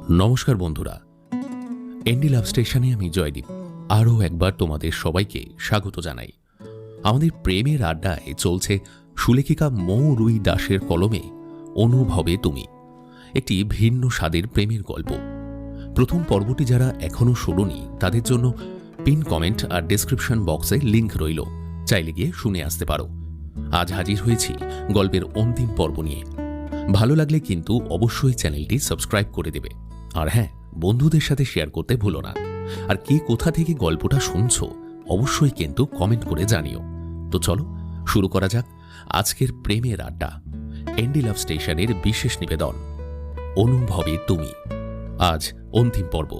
নমস্কার বন্ধুরা, এনডি লাভ স্টেশনে আমি জয়দীপ আরও একবার তোমাদের সবাইকে স্বাগত জানাই। আমাদের প্রেমের আড্ডায় চলছে সুলেখিকা মৌ রুই দাসের কলমে অনুভবে তুমি, একটি ভিন্ন স্বাদের প্রেমের গল্প। প্রথম পর্বটি যারা এখনও শোনোনি তাদের জন্য পিন কমেন্ট আর ডেসক্রিপশন বক্সে লিংক রইল, চাইলে গিয়ে শুনে আসতে পারো। আজ হাজির হয়েছি গল্পের অন্তিম পর্ব নিয়ে। ভালো লাগলে কিন্তু অবশ্যই চ্যানেলটি সাবস্ক্রাইব করে দেবে, আর হ্যাঁ, বন্ধুদের সাথে শেয়ার করতে ভুলো না। আর কে কোথা থেকে গল্পটা শুনছো অবশ্যই কিন্তু কমেন্ট করে জানিও। তো চলো শুরু করা যাক আজকের প্রেমের আড্ডা, এনডি লাভ স্টেশনের বিশেষ নিবেদন অনুভবে তুমি। আজ অন্তিম পর্ব।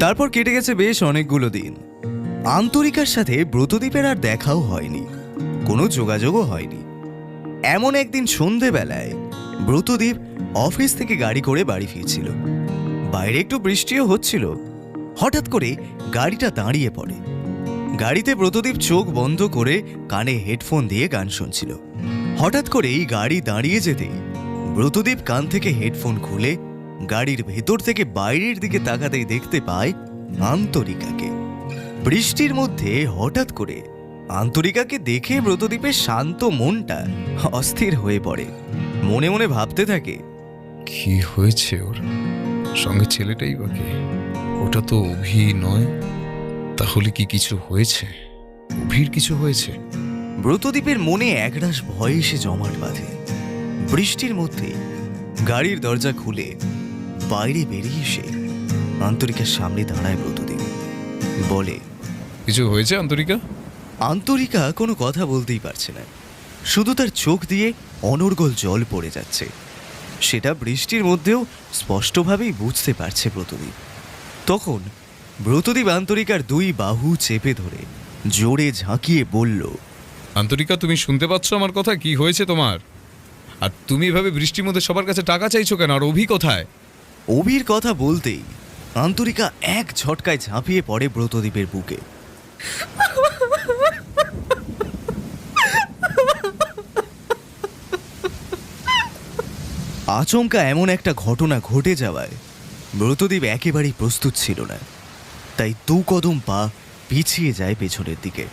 তারপর কেটে গেছে বেশ অনেকগুলো দিন। আন্তরিকার সাথে ব্রতদীপের আর দেখাও হয়নি, কোনো যোগাযোগও হয়নি। এমন একদিন সন্ধেবেলায় ব্রতদীপ অফিস থেকে গাড়ি করে বাড়ি ফিরছিল। বাইরে একটু বৃষ্টিও হচ্ছিল। হঠাৎ করে গাড়িটা দাঁড়িয়ে পড়ে। গাড়িতে ব্রতদীপ চোখ বন্ধ করে কানে হেডফোন দিয়ে গান শুনছিল। হঠাৎ করেই গাড়ি দাঁড়িয়ে যেতেই ব্রতদীপ কান থেকে হেডফোন খুলে গাড়ির ভেতর থেকে বাইরের দিকে তাকাতেই দেখতে পায় আন্তরিকাকে। বৃষ্টির মধ্যে হঠাৎ করে আন্তরিকাকে দেখে ব্রতদীপের শান্ত মনটা অস্থির হয়ে পড়ে। মনে মনে ভাবতে থাকে, কি হয়েছে ওর সঙ্গে? ছেলেটাই বা কে? ওটা তো অভি নয়। তাহলে কি কিছু হয়েছে? অভির কিছু হয়েছে? ব্রতদীপের মনে একরাশ ভয় এসে জমাট বাঁধে। বৃষ্টির মধ্যে গাড়ির দরজা খুলে বাইরে বেরিয়ে এসে আন্তরিকার সামনে দাঁড়ায় ব্রতদীপ। বলে, কিছু হয়েছে আন্তরিকা? আন্তরিকা কোনো কথা বলতেই পারছে না, শুধু তার চোখ দিয়ে অনর্গল জল পড়ে যাচ্ছে। সেটা বৃষ্টির মধ্যেও স্পষ্টভাবেই বুঝতে পারছে ব্রতদীপ। তখন ব্রতদীপ আন্তরিকার দুই বাহু চেপে ধরে জোরে ঝাঁকিয়ে বলল, আন্তরিকা, তুমি শুনতে পাচ্ছ আমার কথা? কি হয়েছে তোমার? আর তুমি এভাবে বৃষ্টির মধ্যে সবার কাছে টাকা চাইছো কেন? আর অভি কোথায়? অভির কথা বলতেই আন্তরিকা এক ঝটকায় ঝাঁপিয়ে পড়ে ব্রতদীপের বুকে। আচমকা এমন একটা ঘটনা ঘটে যাওয়ায় ব্রতদীপ একেবারেই প্রস্তুত ছিল না, তাই দু কদম পা পিছিয়ে যায় পেছনের দিকে।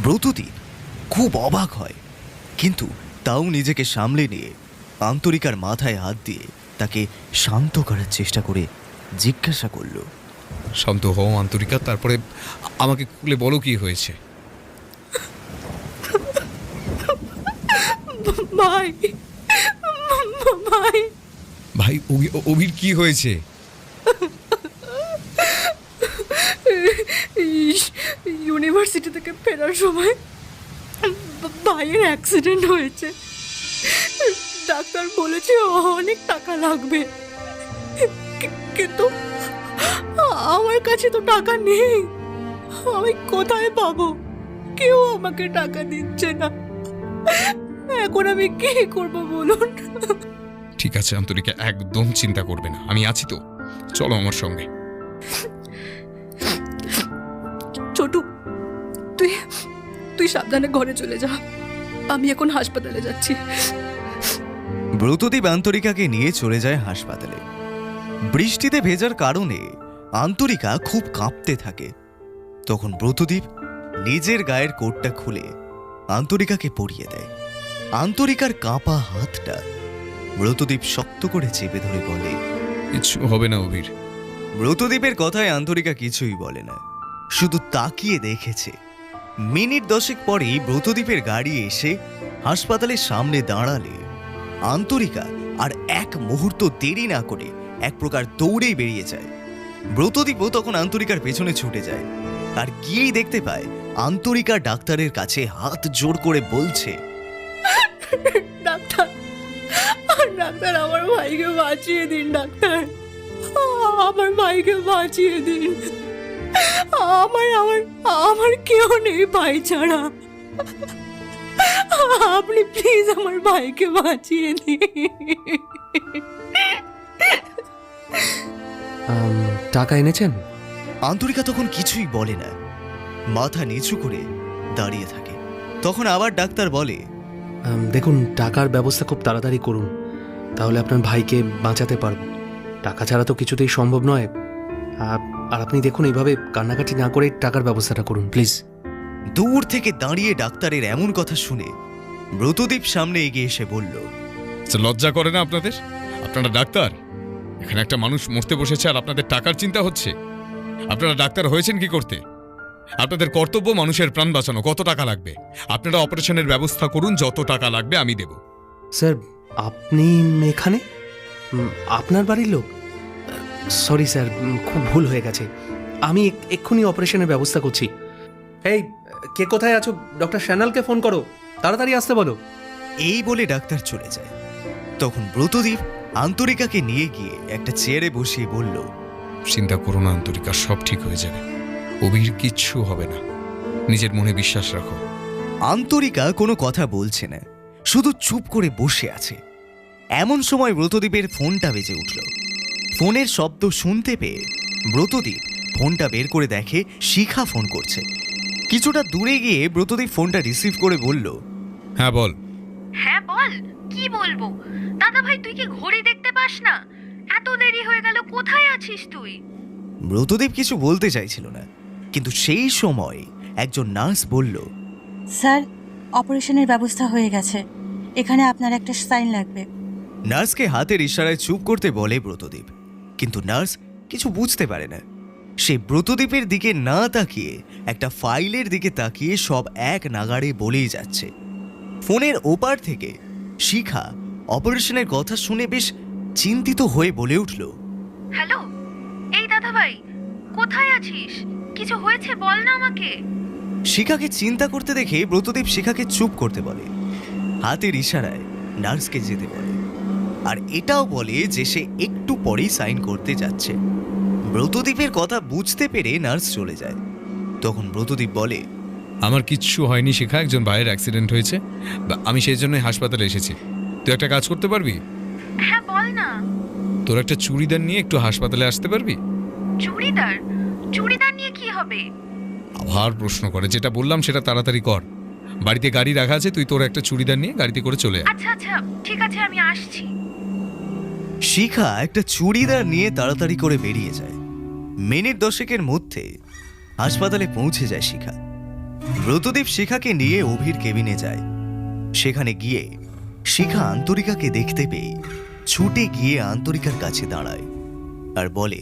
ব্রতদীপ খুব অবাক হয়, কিন্তু তাও নিজেকে সামলে নিয়ে আন্তরিকার মাথায় হাত দিয়ে তাকে শান্ত করার চেষ্টা করে জিজ্ঞাসা করল, শান্ত হও আন্তরিকা, তারপরে আমাকে খুলে বলো কি হয়েছে। ভাই ভাই ভাই, অভির কি হয়েছে? ইউনিভার্সিটি থেকে ফেরার সময় ভাইয়ের অ্যাক্সিডেন্ট হয়েছে। ডাক্তার বলেছে অনেক টাকা লাগবে, কিন্তু আমার কাছে তো টাকা নেই। আমি কোথায় পাবো? কেউ আমাকে টাকা দিচ্ছে না। এখন আমি কি করব বলুন? ঠিক আছে আন্তরিকা, একদম চিন্তা করবে না, আমি আছি তো। চলো আমার সঙ্গে। ছোটু, তুই সাবধানে ঘরে চলে যা, আমি এখন হাসপাতালে যাচ্ছি। ব্রতদীপ আন্তরিকাকে নিয়ে চলে যায় হাসপাতালে। বৃষ্টিতে ভেজার কারণে আন্তরিকা খুব কাঁপতে থাকে। তখন ব্রতদীপ নিজের গায়ের কোটটা খুলে আন্তরিকাকে পরিয়ে দেয়। আন্তরিকার কাঁপা হাতটা ব্রতদীপ শক্ত করে চেপে ধরে বলে, কিছু হবে না অভির। ব্রতদীপের কথায় আন্তরিকা কিছুই বলে না, শুধু তাকিয়ে দেখেছে। মিনিট 10 পরেই ব্রতদীপের গাড়ি এসে হাসপাতালের সামনে দাঁড়ালে আন্তরিকা আর এক মুহূর্ত দেরি না করে এক প্রকার দৌড়েই বেরিয়ে যায়। ব্রতদীপও তখন আন্তরিকার পেছনে ছুটে যায়, আর গিয়েই দেখতে পায় আন্তরিকা ডাক্তারের কাছে হাত জোর করে বলছে, ডাক্তার, ডাক্তার, আমার ভাইকে বাঁচিয়ে দিন। ডাক্তার, আমার ভাইকে বাঁচিয়ে দিন। আমার আমার আমার কেউ নেই ভাই ছাড়া। আপনি প্লিজ আমার ভাইকে বাঁচিয়ে দিন। টাকা এনেছেন? আন্তরিকা তখন কিছুই বলে না। মাথা নিচু করে দাঁড়িয়ে থাকে। তখন আবার ডাক্তার বলে, দেখুন, টাকার ব্যবস্থা খুব তাড়াতাড়ি করুন, তাহলে আপনার ভাইকে বাঁচাতে পারবো। টাকা ছাড়া তো কিছুতেই সম্ভব নয়। আর আপনি দেখুন, এইভাবে কান্নাকাটি না করে টাকার ব্যবস্থাটা করুন প্লিজ। দূর থেকে দাঁড়িয়ে ডাক্তারের এমন কথা শুনে ব্রতদীপ সামনে এগিয়ে এসে বলল, লজ্জা করে না আপনাদের? আপনারা ডাক্তার, এখানে একটা মানুষ মরতে বসেছে আর আপনাদের টাকার চিন্তা হচ্ছে। আপনারা ডাক্তার হয়েছেন কি করতে? আপনাদের কর্তব্য মানুষের প্রাণ বাঁচানো। কত টাকা লাগবে? আপনারা অপারেশনের ব্যবস্থা করুন, যত টাকা লাগবে আমি দেব। স্যার, আপনি এখানে? আপনার বাড়ির লোক? সরি স্যার, খুব ভুল হয়ে গেছে। আমি এক্ষুনি অপারেশনের ব্যবস্থা করছি। এই, কে কোথায় আছো? ডক্টর শ্যানালকে ফোন করো, তাড়াতাড়ি আসতে বলো। এই বলে ডাক্তার চলে যায়। তখন ব্রতদীপ আন্তরিকাকে নিয়ে গিয়ে একটা চেয়ারে বসিয়ে বলল, চিন্তা করো না আন্তরিকা, সব ঠিক হয়ে যাবে। অভির কিচ্ছু হবে না, নিজের মনে বিশ্বাস রাখো। আন্তরিকা কোনো কথা বলছে না, শুধু চুপ করে বসে আছে। এমন সময় ব্রতদীপের ফোনটা বেজে উঠল। ফোনের শব্দ শুনতে পেয়ে ব্রতদীপ ফোনটা বের করে দেখে শিখা ফোন করছে। কিছুটা দূরে গিয়ে ব্রতদীপ ফোনটা রিসিভ করে বলল, হ্যাঁ বল। হ্যাঁ বল, কি বলবো? দাদা ভাই, তুই কি ঘড়ি দেখতে পাস না? এত দেরি হয়ে গেল, কোথায় আছিস তুই? ব্রতদীপ কিছু বলতে চাইছিল না, কিন্তু সেই সময় একজন নার্স বলল, স্যার, অপারেশনের ব্যবস্থা হয়ে গেছে, এখানে আপনার একটা সাইন লাগবে। নার্সকে হাতের ইশারায় চুপ করতে বলে ব্রতদীপ, কিন্তু নার্স কিছু বুঝতে পারে না। সে ব্রতদীপের দিকে না তাকিয়ে একটা ফাইলের দিকে তাকিয়ে সব এক নাগাড়ে বলেই যাচ্ছে। ফোনের ওপার থেকে শিখা অপারেশনের কথা শুনে বেশ চিন্তিত হয়ে বলে উঠল, হ্যালো, এই দাদা ভাই, কোথায় আছিস? কিছু হয়েছে বল না আমাকে। শিখাকে চিন্তা করতে দেখে ব্রতদীপ শিখাকে চুপ করতে বলে, হাতের ইশারায় নার্সকে যেতে বলে, আর এটাও বলে যে সে একটু পরেই সাইন করতে যাচ্ছে। ব্রতদীপের কথা বুঝতে পেরে নার্স চলে যায়। তখন ব্রতদীপ বলে, আমার কিচ্ছু হয়নি শিখা, একজন ভাইয়ের অ্যাক্সিডেন্ট হয়েছে, আমি সেই জন্যই হাসপাতালে এসেছি। তুই একটা কাজ করতে পারবি? হ্যাঁ বল না। তোর একটা চুড়িদার নিয়ে একটু হাসপাতালে আসতে পারবি? চুড়িদার? চুড়িদার নিয়ে কি হবে? আবার প্রশ্ন করে, যেটা বললাম সেটা তাড়াতাড়ি কর। বাড়িতে গাড়ি রাখা আছে, তুই তোর একটা চুড়িদার নিয়ে গাড়িতে করে চলে আয়। আচ্ছা আচ্ছা, ঠিক আছে, আমি আসছি। শিখা একটা চুড়িদার নিয়ে তাড়াতাড়ি করে বেরিয়ে যায়। মিনিট 10 মধ্যে হাসপাতালে পৌঁছে যায় শিখা। ব্রতদীপ শিখাকে নিয়ে অভির কেবিনে যায়। সেখানে গিয়ে শিখা আন্তরিকাকে দেখতে পেয়ে ছুটে গিয়ে আন্তরিকার কাছে দাঁড়ায় আর বলে,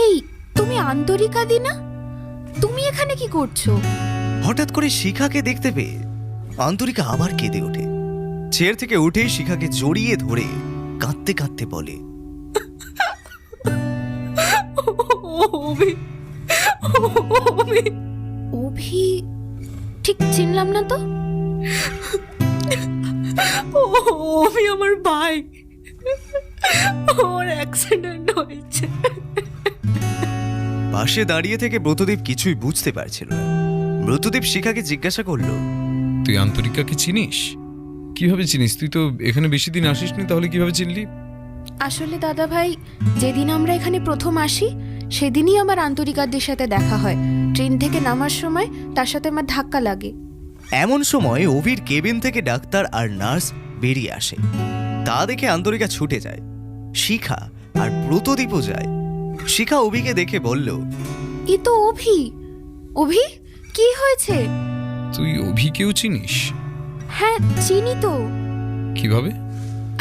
এই, তুমি আন্তরিকা দি না? তুমি এখানে কি করছো? হঠাৎ করে শিখাকে দেখতে পেয়ে আন্তরিকা আবার কেঁদে ওঠে। চেয়ার থেকে উঠেই শিখাকে জড়িয়ে ধরে কাঁদতে কাঁদতে বলে, অভি, অভি, অভি? ঠিক চিনলাম না তো। অভি আমার ভাই, ওর অ্যাক্সিডেন্ট হয়েছে। পাশে দাঁড়িয়ে থেকে ব্রতদীপ কিছুই বুঝতে পারছিল না। ব্রতদীপ শিখাকে জিজ্ঞাসা করল, তুই আন্তরিকাকে চিনিস? কিভাবে চিনিস? তুই তো এখানে বেশি দিন আসিসনি, তাহলে কিভাবে চিনলি? আসলে দাদা ভাই, যেদিন আমরা এখানে প্রথম আসি সেদিনই আমার আন্তরিকাদের সাথে দেখা হয়। ট্রেন থেকে নামার সময় তার সাথে আমার ধাক্কা লাগে। এমন সময় অভির কেবিন থেকে ডাক্তার আর নার্স বেরিয়ে আসে। তা দেখে আন্তরিকা ছুটে যায়। শিখা আর ব্রতদীপও যায়। শিখা অভিকে দেখে বলল, এ তো অভি। অভি, কি হয়েছে? তুই অভিকেও চিনিস? হ্যাঁ, চিনি তো। কিভাবে?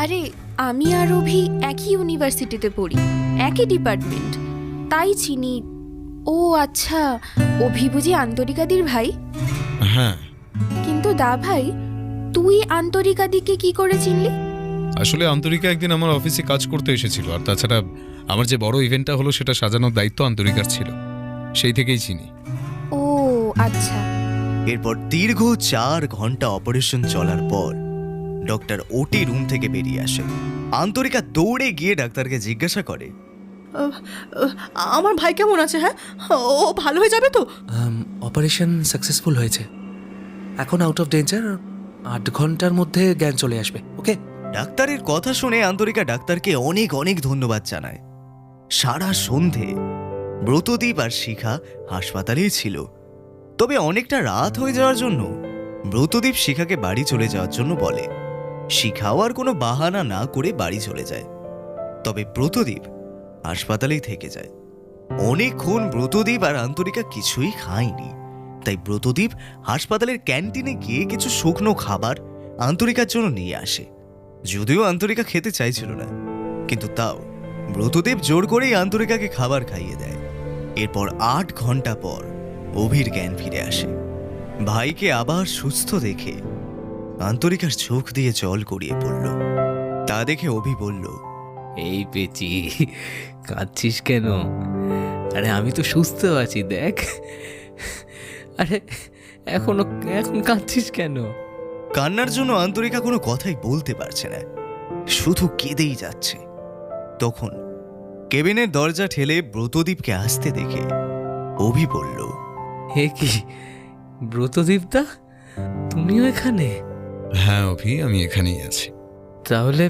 আরে, আমি আর অভি একই ইউনিভার্সিটিতে পড়ি, একই ডিপার্টমেন্ট, তাই চিনি। ও আচ্ছা, অভি বুঝি আন্তরিকাদির ভাই? হ্যাঁ। কিন্তু দা ভাই, তুই আন্তরিকাদিকে কি করে চিনলি? আসলে আন্তরিকা একদিন আমার অফিসে কাজ করতে এসেছিল, আর তাছাড়া আমার যে বড় ইভেন্টটা হলো সেটা সাজানোর দায়িত্ব আন্তরিকার ছিল, সেই থেকেই চিনি। ও আচ্ছা। এরপর দীর্ঘ 4 ঘন্টা অপারেশন চলার পর ডক্টর ওটি রুম থেকে বেরিয়ে আসে। আন্তরিকা দৌড়ে গিয়ে ডাক্তারকে জিজ্ঞাসা করে, আমার ভাই কেমন আছে? হ্যাঁ, ও ভালো হয়ে যাবে তো? অপারেশন সাকসেসফুল হয়েছে, এখন আউট অফ ডেঞ্জার। 8 ঘন্টার মধ্যে জ্ঞান চলে আসবে। ওকে। ডাক্তারের কথা শুনে আন্তরিকা ডাক্তারকে অনেক অনেক ধন্যবাদ জানায়। সারা সন্ধে ব্রতদীপ আর শিখা হাসপাতালেই ছিল। তবে অনেকটা রাত হয়ে যাওয়ার জন্য ব্রতদীপ শিখাকে বাড়ি চলে যাওয়ার জন্য বলে। শিখাও আর কোনো বাহানা না করে বাড়ি চলে যায়। তবে ব্রতদীপ হাসপাতালেই থেকে যায়। অনেকক্ষণ ব্রতদীপ আর আন্তরিকা কিছুই খায়নি, তাই ব্রতদীপ হাসপাতালের ক্যান্টিনে গিয়ে কিছু শুকনো খাবার আন্তরিকার জন্য নিয়ে আসে। যদিও আন্তরিকা খেতে চাইছিল না, কিন্তু তাও ব্রতদীপ জোর করেই আন্তরিকাকে খাবার খাইয়ে দেয়। এরপর 8 ঘন্টা পর অভির জ্ঞান ফিরে আসে। ভাইকে আবার সুস্থ দেখে আন্তরিকার চোখ দিয়ে জল গড়িয়ে পড়ল। তা দেখে অভি বলল, এই পেচি, কাঁদছিস কেন? আরে আমি তো সুস্থ আছি, দেখ। আরে এখন কাঁদছিস কেন? কান্নার জন্য আন্তরিকা কোনো কথাই বলতে পারছে না, শুধু কেঁদেই যাচ্ছে। তখন কেবিনের দরজা ঠেলে ব্রতদীপকে আসতে দেখে অভি বলল, হে কি ব্রতদীপদা, তুমিও এখানে? হ্যাঁ অভি, আমি এখানেই আছি। তাহলে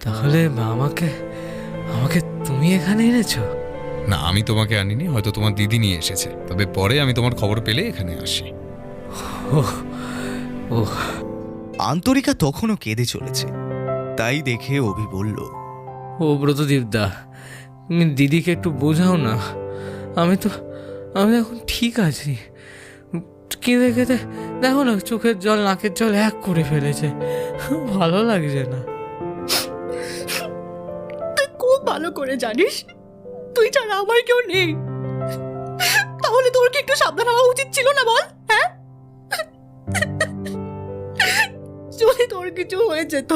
তাহলে আমাকে আমাকে তুমি এখানে এনেছো? না, আমি তোমাকে আনিনি, হয়তো তোমার দিদি নিয়ে এসেছে। তবে পরে আমি তোমার খবর পেলে এখানে আসি। ওহ ওহ আন্তরিকা তখনও কেঁদে চলেছে। তাই দেখে অভি বলল, ও ব্রতদীপদা, তুমি দিদিকে একটু বোঝাও না। আমি এখন ঠিক আছি। কেঁদে কেঁদে দেখো না, চোখের জল নাকের জল এক করে ফেলেছে, ভালো লাগছে না। তুই খুব ভালো করে জানিস তুই ছাড়া আমার কেউ নেই। তাহলে তোর কি একটু সাবধান হওয়া উচিত ছিল না, বল? হ্যাঁ, যদি তোর কিছু হয়ে যেত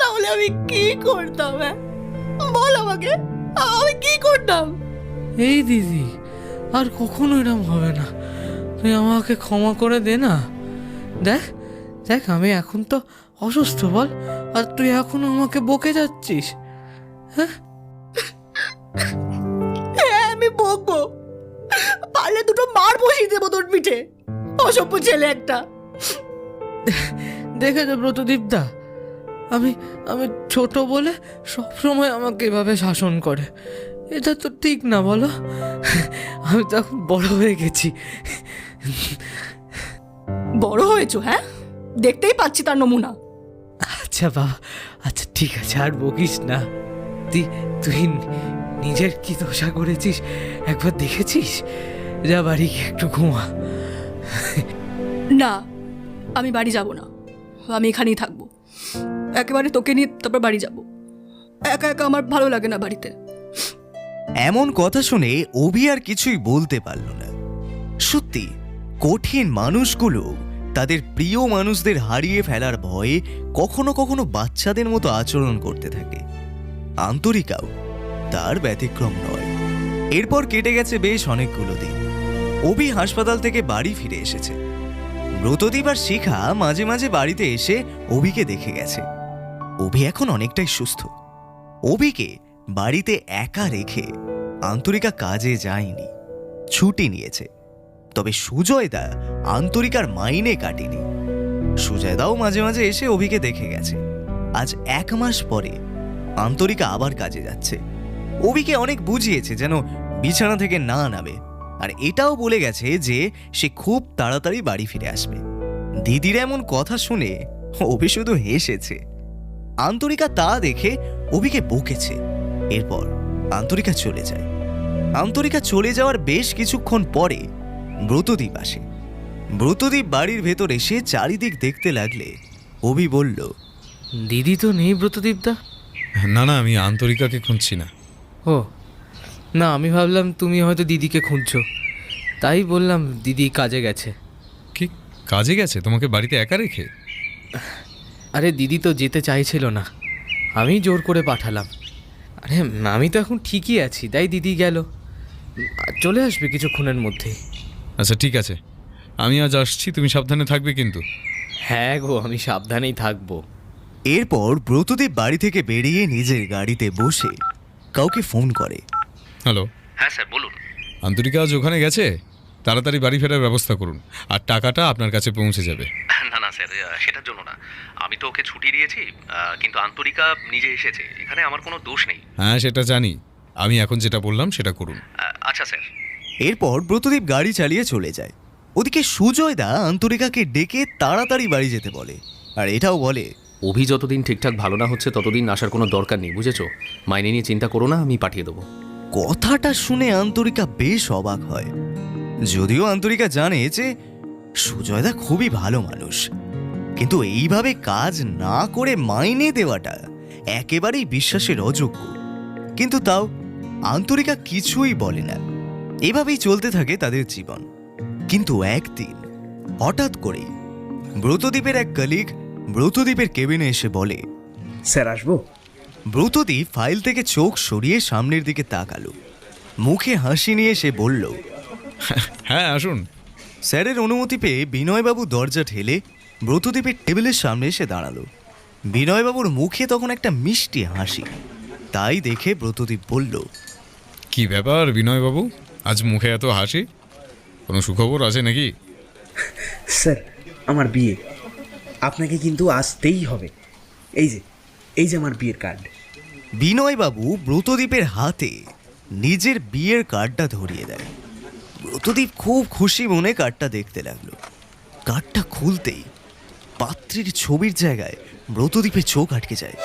তাহলে আমি কি করতাম? হ্যাঁ বল আমাকে, আমি কি করতাম? এই দিদি, আর কখনো এরম হবে না। তুই আমাকে ক্ষমা করে দে না। দেখ দেখ, আমি এখন তো অসুস্থ, বল, আর তুই এখনো আমাকে বকে যাচ্ছিস। হ্যাঁ আমি বকবো, পারলে দুটো মার বসিয়ে দেবো তোর পিঠে, অসভ্য ছেলে একটা। দেখেছো ব্রতদীপদা, আমি ছোট বলে সবসময় আমাকে এভাবে শাসন করে। এটা তো ঠিক না, বলো? আমি তো এখন বড় হয়ে গেছি। বড় হয়েছো? হ্যাঁ, দেখতেই পাচ্ছি তার নমুনা। আচ্ছা বাবা, আচ্ছা ঠিক আছে, আর বকিস না। তুই নিজের কি দশা করেছিস একবার দেখেছিস? যা বাড়ি গিয়ে একটু ঘুমা। না, আমি বাড়ি যাব না, আমি এখানেই থাকবো। একেবারে তোকে নিয়ে তারপর বাড়ি যাব। একা একা আমার ভালো লাগে না বাড়িতে। এমন কথা শুনে অভি আর কিছুই বলতে পারল না। সত্যি কঠিন মানুষগুলো তাদের প্রিয় মানুষদের হারিয়ে ফেলার ভয়ে কখনো কখনো বাচ্চাদের মতো আচরণ করতে থাকে। আন্তরিকাও তার ব্যতিক্রম নয়। এরপর কেটে গেছে বেশ অনেকগুলো দিন। অভি হাসপাতাল থেকে বাড়ি ফিরে এসেছে। ব্রতদীপ আর শিখা মাঝে মাঝে বাড়িতে এসে অভিকে দেখে গেছে। অভি এখন অনেকটাই সুস্থ। অভিকে বাড়িতে একা রেখে আন্তরিকা কাজে যায়নি, ছুটি নিয়েছে। তবে সুজয়দা আন্তরিকার মাইনে কাটেনি। সুজয়দাও মাঝে মাঝে এসে অভিকে দেখে গেছে। আজ 1 মাস পরে আন্তরিকা আবার কাজে যাচ্ছে। অভিকে অনেক বুঝিয়েছে যেন বিছানা থেকে না নামে, আর এটাও বলে গেছে যে সে খুব তাড়াতাড়ি বাড়ি ফিরে আসবে। দিদির এমন কথা শুনে অভি শুধু হেসেছে। আন্তরিকা তা দেখে অভিকে বকেছে। এরপর আন্তরিকা চলে যায়। আন্তরিকা চলে যাওয়ার বেশ কিছুক্ষণ পরে ব্রতদীপ আসে। ব্রতদীপ বাড়ির ভেতর এসে চারিদিক দেখতে লাগলে অভি বলল, দিদি তো নেই ব্রতদীপদা। না না, আমি আন্তরিকাকে খুঁজছি না। ও না, আমি ভাবলাম তুমি হয়তো দিদিকে খুঁজছো, তাই বললাম দিদি কাজে গেছে। কি কাজে গেছে তোমাকে বাড়িতে একা রেখে? আরে দিদি তো যেতে চাইছিল না, আমি জোর করে পাঠালাম। আরে আমি তো এখন ঠিকই আছি, তাই দিদি গেল। চলে আসবে কিছুক্ষণের মধ্যেই। আচ্ছা ঠিক আছে, আমি আজ আসছি, তুমি সাবধানে থাকবে কিন্তু। হ্যাঁ গো, আমি সাবধানেই থাকবো। এরপর ব্রতদীপ বাড়ি থেকে বেরিয়ে নিজের গাড়িতে বসে কাউকে ফোন করে। হ্যালো। হ্যাঁ স্যার বলুন। আন্তরিকা আজ ওখানে গেছে, তাড়াতাড়ি বাড়ি ফেরার ব্যবস্থা করুন, আর টাকাটা আপনার কাছে পৌঁছে যাবে। না না স্যার, সেটার জন্য না, আমি তো ওকে ছুটি দিয়েছি, কিন্তু আন্তরিকা নিজে এসেছে, এখানে আমার কোনো দোষ নেই। হ্যাঁ সেটা জানি, আমি এখন যেটা বললাম সেটা করুন। আচ্ছা স্যার। এরপর ব্রতদীপ গাড়ি চালিয়ে চলে যায়। ওদিকে সুজয়দা আন্তরিকাকে ডেকে তাড়াতাড়ি বাড়ি যেতে বলে, আর এটাও বলে, অভি যতদিন ঠিকঠাক ভালো না হচ্ছে ততদিন আসার কোনো দরকার নেই, বুঝেছো? মাইনে নিয়ে চিন্তা করো না, আমি পাঠিয়ে দেবো। কথাটা শুনে আন্তরিকা বেশ অবাক হয়। যদিও আন্তরিকা জানে যে সুজয়দা খুবই ভালো মানুষ, কিন্তু এইভাবে কাজ না করে মাইনে দেওয়াটা একেবারেই বিশ্বাসের অযোগ্য। কিন্তু তাও আন্তরিকা কিছুই বলে না। এভাবেই চলতে থাকে তাদের জীবন। কিন্তু একদিন হঠাৎ করেই ব্রতদীপের এক কলিগ ব্রতদীপের কেবিনে এসে বলে, স্যার আসবো? ব্রতদীপ ফাইল থেকে চোখ সরিয়ে সামনের দিকে তাকালো। মুখে হাসি নিয়ে সে বলল, হ্যাঁ আসুন। স্যারের অনুমতি পেয়ে বিনয়বাবু দরজা ঠেলে ব্রতদীপের টেবিলের সামনে এসে দাঁড়ালো। বিনয়বাবুর মুখে তখন একটা মিষ্টি হাসি। তাই দেখে ব্রতদীপ বলল, কি ব্যাপার বিনয়বাবু, আজ মুখে এত হাসি? কোনো সুখবর আছে নাকি? স্যার আমার বিয়ে, আপনাকে কিন্তু আসতেই হবে। এই যে আমার বিয়ের কার্ড। বিনয়বাবু ব্রতদীপের হাতে নিজের বিয়ের কার্ডটা ধরিয়ে দেয়। ব্রতদীপ খুব খুশি মনে কার্ডটা দেখতে লাগলো। কার্ডটা খুলতেই পাত্রীর ছবির জায়গায় ব্রতদীপের চোখ আটকে যায়।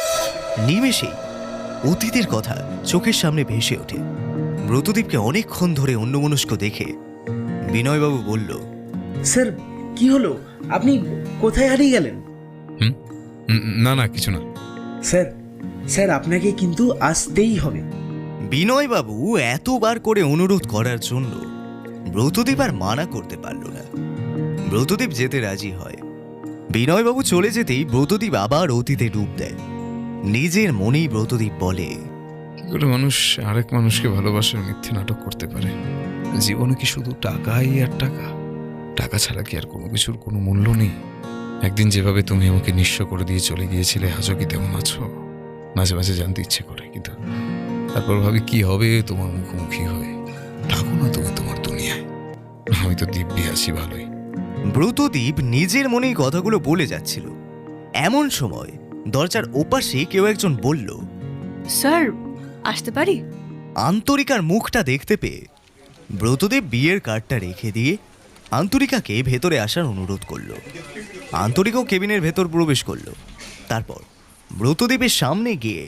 নিমেষেই অতীতের কথা চোখের সামনে ভেসে ওঠে। ব্রতদীপকে অনেকক্ষণ ধরে অন্যমনস্ক দেখে বিনয়বাবু বলল, স্যার কি হলো, আপনি কোথায় হারিয়ে গেলেন? না কিছু না। স্যার আপনাকে কিন্তু আসতেই হবে। বিনয়বাবু এতবার করে অনুরোধ করার জন্য ব্রতদীপ আর মানা করতে পারল না। ব্রতদীপ যেতে রাজি হয়। বিনয়বাবু চলে যেতেই ব্রতদীপ আবার অতীতে ডুব দেয়। নিজের মনেই ব্রতদীপ বলে, কি করে মানুষ আরেক মানুষকে ভালোবাসার মিথ্যে নাটক করতে পারে? জীবনে কি শুধু টাকাই আর টাকা? টাকা ছাড়া কি আর কোনো কিছুর কোনো মূল্য নেই? একদিন যেভাবে তুমি আমাকে নিঃস্ব করে দিয়ে চলে গিয়েছিলে, আজও কি তেমন আছো? মাঝে মাঝে জানতে ইচ্ছে করে, কিন্তু তারপর ভাবি কি হবে তোমার মুখোমুখি হয়ে। থাকো না তুমি তোমার দুনিয়ায়, আমি তো দিব্যি আছি ভালোই। ব্রতদীপ নিজের মনেই কথাগুলো বলে যাচ্ছিল। এমন সময় দরজার ওপাশে কেউ একজন বলল, স্যার আসতে পারি? আন্তরিকার মুখটা দেখতে পেয়ে ব্রতদীপ বিয়ের কার্ডটা রেখে দিয়ে আন্তরিকাকে ভেতরে আসার অনুরোধ করল। আন্তরিকাও কেবিনের ভেতর প্রবেশ করল। তারপর ব্রতদীপের সামনে গিয়ে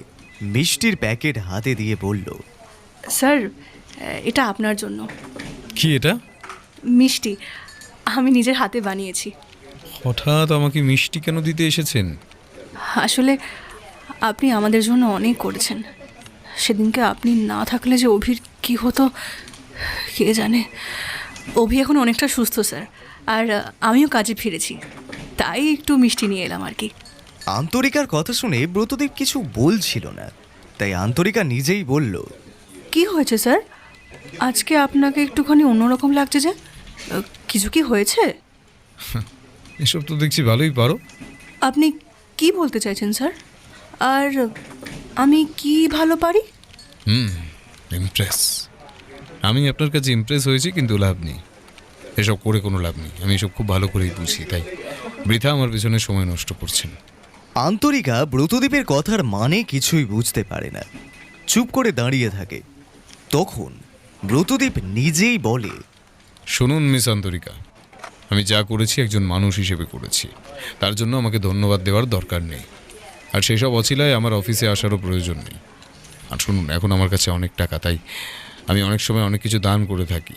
মিষ্টির প্যাকেট হাতে দিয়ে বলল, স্যার এটা আপনার জন্য। কি এটা? মিষ্টি আমি নিজের হাতে বানিয়েছি। হঠাৎ আমাকে মিষ্টি কেন দিতে এসেছেন? আসলে আপনি আমাদের জন্য অনেক করেছেন। সেদিনকে আপনি না থাকলে যে অভির কি হতো কে জানে। অভি এখন অনেকটা সুস্থ স্যার, আর আমিও কাজে ফিরেছি, তাই একটু মিষ্টি নিয়ে এলাম আর কি। আন্তরিকার কথা শুনে ব্রতদীপ কিছু বলছিল না, তাই আন্তরিকা নিজেই বলল, কি হয়েছে স্যার? আজকে আপনাকে একটুখানি অন্যরকম লাগছে যে, কিছু কি হয়েছে? এসব তো দেখছি ভালোই পারো। আপনি কি বলতে চাইছেন স্যার? আর আমি কি ভালো পারি? ইমপ্রেস। আমি আপনার কাছে ইমপ্রেস হয়েছি, কিন্তু লাভ নেই। এসব করে কোনো লাভ নেই। আমি এসব খুব ভালো করেই বুঝি, তাই বৃথা আমার পেছনে সময় নষ্ট করছেন। আন্তরিকা ব্রতদীপের কথার মানে কিছুই বুঝতে পারে না, চুপ করে দাঁড়িয়ে থাকে। তখন ব্রতদীপ নিজেই বলে, শুনুন মিস আন্তরিকা, আমি যা করেছি একজন মানুষ হিসেবে করেছি, তার জন্য আমাকে ধন্যবাদ দেওয়ার দরকার নেই। আর সেসব অছিলায় আমার অফিসে আসারও প্রয়োজন নেই। আর শুনুন, এখন আমার কাছে অনেক টাকা, তাই আমি অনেক সময় অনেক কিছু দান করে থাকি।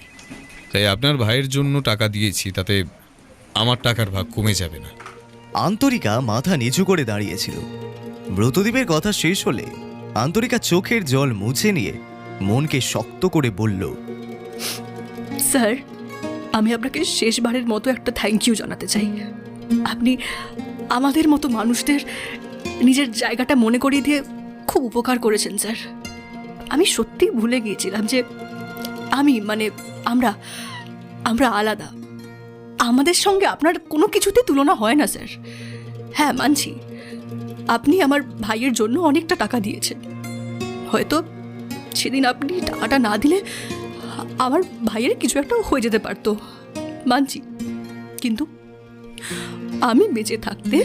তাই আপনার ভাইয়ের জন্য টাকা দিয়েছি, তাতে আমার টাকার ভাগ কমে যাবে না। আন্তরিকা মাথা নিচু করে দাঁড়িয়েছিল। ব্রতদীপের কথা শেষ হলে আন্তরিকা চোখের জল মুছে নিয়ে মনকে শক্ত করে বলল, স্যার আমি আপনাকে শেষবারের মতো একটা থ্যাংক ইউ জানাতে চাই। আপনি আমাদের মতো মানুষদের নিজের জায়গাটা মনে করিয়ে দিয়ে খুব উপকার করেছেন স্যার। আমি সত্যিই ভুলে গিয়েছিলাম যে আমরা আলাদা। আমাদের সঙ্গে আপনার কোনো কিছুতে তুলনা হয় না স্যার। হ্যাঁ মানছি, আপনি আমার ভাইয়ের জন্য অনেকটা টাকা দিয়েছেন। হয়তো সেদিন আপনি টাকাটা না দিলে আমার ভাইয়ের কিছু একটা হয়ে যেতে পারতো, মানছি। কিন্তু আমি বেঁচে থাকতে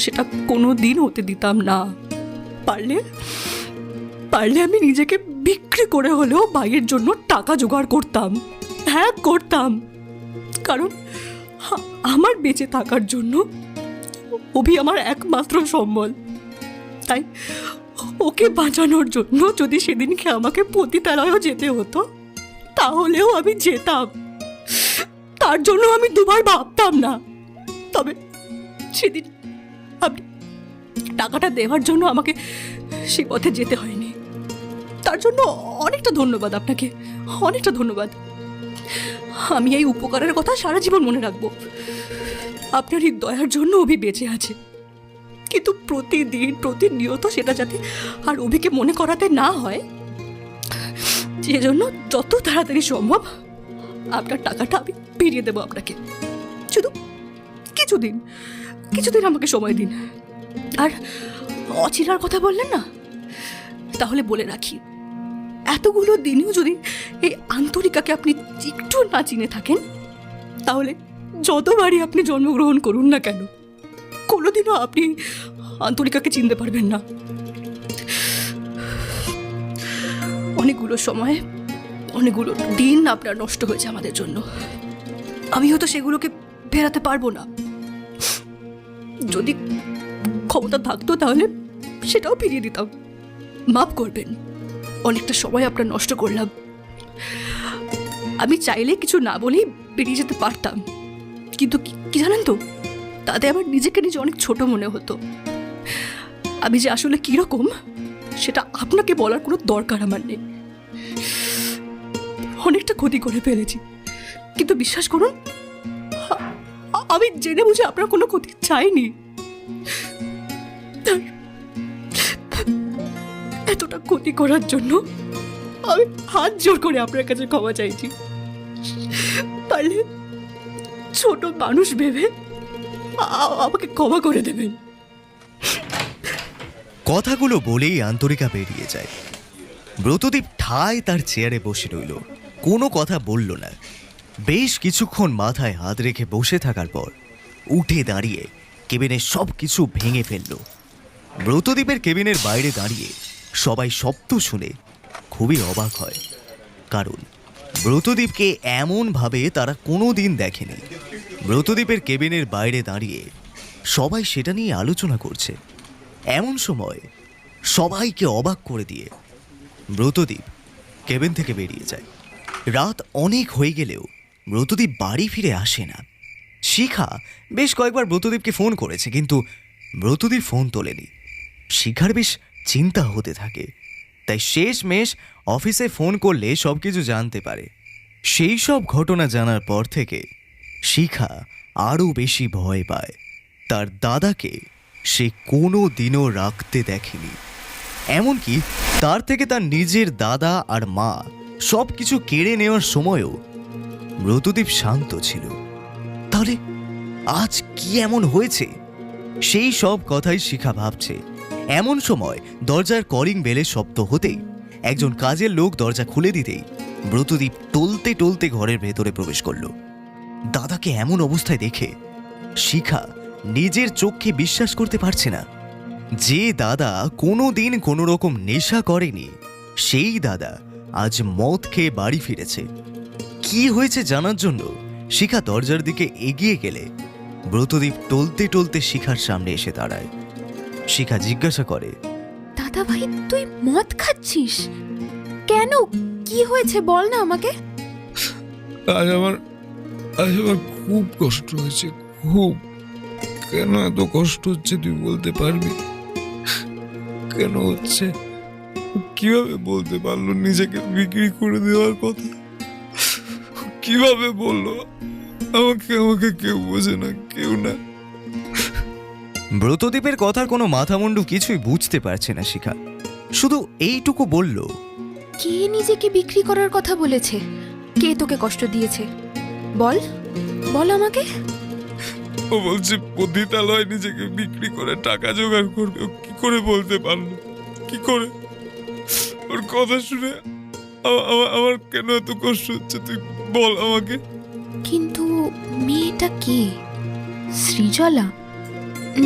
সেটা কোনো দিন হতে দিতাম না। পারলে আমি নিজেকে বিক্রি করে হলেও ভাইয়ের জন্য টাকা জোগাড় করতাম। হ্যাঁ, করতাম। কারণ আমার বেঁচে থাকার জন্য অভি আমার একমাত্র সম্বল। তাই ওকে বাঁচানোর জন্য যদি সেদিনকে আমাকে পতিতালয়েও যেতে হতো, তাহলেও আমি যেতাম। তার জন্য আমি দুবার ভাবতাম না। তবে সেদিন আপনি টাকাটা দেওয়ার জন্য আমাকে সে পথে যেতে হয়নি। তার জন্য অনেকটা ধন্যবাদ আপনাকে, অনেকটা ধন্যবাদ। আমি এই উপকারের কথা সারা জীবন মনে রাখবো। আপনার এই দয়ার জন্য অভি বেঁচে আছে, কিন্তু প্রতিদিন প্রতিনিয়ত সেটা যাতে আর অভিকে মনে করাতে না হয়, সেজন্য যত তাড়াতাড়ি সম্ভব আপনার টাকাটা আমি ফিরিয়ে দেবো আপনাকে। শুধু কিছুদিন আমাকে সময় দিন। আর অচিরার কথা বললেন না, তাহলে বলে রাখি, এতগুলো দিনেও যদি এই আন্তরিকাকে আপনি একটু না চিনে থাকেন, তাহলে যতবারই আপনি জন্মগ্রহণ করুন না কেন, কোনোদিনও আপনি আন্তরিকাকে চিনতে পারবেন না। অনেকগুলো সময়, অনেকগুলো দিন আপনার নষ্ট হয়েছে আমাদের জন্য। আমি হয়তো সেগুলোকে ফেরাতে পারবো না। যদি ক্ষমতা থাকতো তাহলে সেটাও ফিরিয়ে দিতাম। মাফ করবেন, অনেকটা সময় আপনার নষ্ট করলাম। আমি চাইলে কিছু না বলেই বেরিয়ে যেতে পারতাম, কিন্তু কি জানেন তো, তাতে আমার নিজেকে নিজে অনেক ছোট মনে হতো। আমি যে আসলে কিরকম সেটা আপনাকে বলার কোনো দরকার আমার নেই। অনেকটা ক্ষতি করে ফেলেছি, কিন্তু বিশ্বাস করুন, আমি জেনে বুঝে আপনার কোনো ক্ষতি চাইনি। এতটা ক্ষতি করার জন্য আমি হাত জোর করে আপনার কাছে ক্ষমা চাইছি। পারলে ছোট মানুষ ভেবে আমাকে ক্ষমা করে দেবেন। কথাগুলো বলেই আন্তরিকা বেরিয়ে যায়। ব্রতদীপ ঠায় তার চেয়ারে বসে রইল, কোনো কথা বলল না। বেশ কিছুক্ষণ মাথায় হাত রেখে বসে থাকার পর উঠে দাঁড়িয়ে কেবিনের সব কিছু ভেঙে ফেলল। ব্রতদীপের কেবিনের বাইরে দাঁড়িয়ে সবাই শব্দ শুনে খুবই অবাক হয়, কারণ ব্রতদীপকে এমনভাবে তারা কোনো দিন দেখেনি। ব্রতদীপের কেবিনের বাইরে দাঁড়িয়ে সবাই সেটা নিয়ে আলোচনা করছে। এমন সময় সবাইকে অবাক করে দিয়ে ব্রতদীপ কেবিন থেকে বেরিয়ে যায়। রাত অনেক হয়ে গেলেও ব্রতদীপ বাড়ি ফিরে আসে না। শিখা বেশ কয়েকবার ব্রতদীপকে ফোন করেছে, কিন্তু ব্রতদীপ ফোন তোলেনি। শিখার বেশ চিন্তা হতে থাকে, তাই শেষমেশ অফিসে ফোন করলে সব কিছু জানতে পারে। সেই সব ঘটনা জানার পর থেকে শিখা আরও বেশি ভয় পায়। তার দাদাকে সে কোনো দিনও রাখতে দেখেনি, এমনকি তার থেকে তার নিজের দাদা আর মা সব কিছু কেড়ে নেওয়ার সময়ও ব্রতদীপ শান্ত ছিল। তাহলে আজ কি এমন হয়েছে? সেই সব কথাই শিখা ভাবছে। এমন সময় দরজার কলিং বেলের শব্দ হতেই একজন কাজের লোক দরজা খুলে দিতেই ব্রতদীপ টলতে টলতে ঘরের ভেতরে প্রবেশ করল। দাদাকে এমন অবস্থায় দেখে শিখা নিজের চোখে বিশ্বাস করতে পারছে না। যে দাদা কোনো দিন কোনো রকম নেশা করেনি, সেই দাদা আজ মদ খেয়ে বাড়ি ফিরেছে। কি হয়েছে জানার জন্য শিখা দরজার দিকে এগিয়ে গেলে ব্রতদীপ টলতে টলতে শিখার সামনে এসে দাঁড়ায়। শিখা জিজ্ঞাসা করে, দাদা ভাই, তুই মদ খাচ্ছিস কেন? কি হয়েছে বল না আমাকে। আজ আমার খুব কষ্ট হয়েছে, খুব। কেন এত কষ্ট হচ্ছে তুই বলতে পারবি? কেন হচ্ছে? কিভাবে বলতে পারলো নিজেকে বিক্রি করে দেওয়ার কথা? কিভাবে বললো? আমাকে কেউ বোঝে না, কেউ না। ব্রতদীপের কথার কোনো মাথামুন্ডু কিছুই বুঝতে পারছে না শিখা। শুধু এইটুকু বলল, কে নিজেকে বিক্রি করার কথা বলেছে? কে তোকে কষ্ট দিয়েছে? বল বল আমাকে। ও বলছে পতিতালয় নিজেকে বিক্রি করে টাকা জোগাড় করবে। ও কি করে বলতে পারলো? কি করে? ওর কথা শুনে আমার কেন এত কষ্ট হচ্ছে তুই বল আমাকে। কিন্তু মেয়েটা কে? সৃজলা?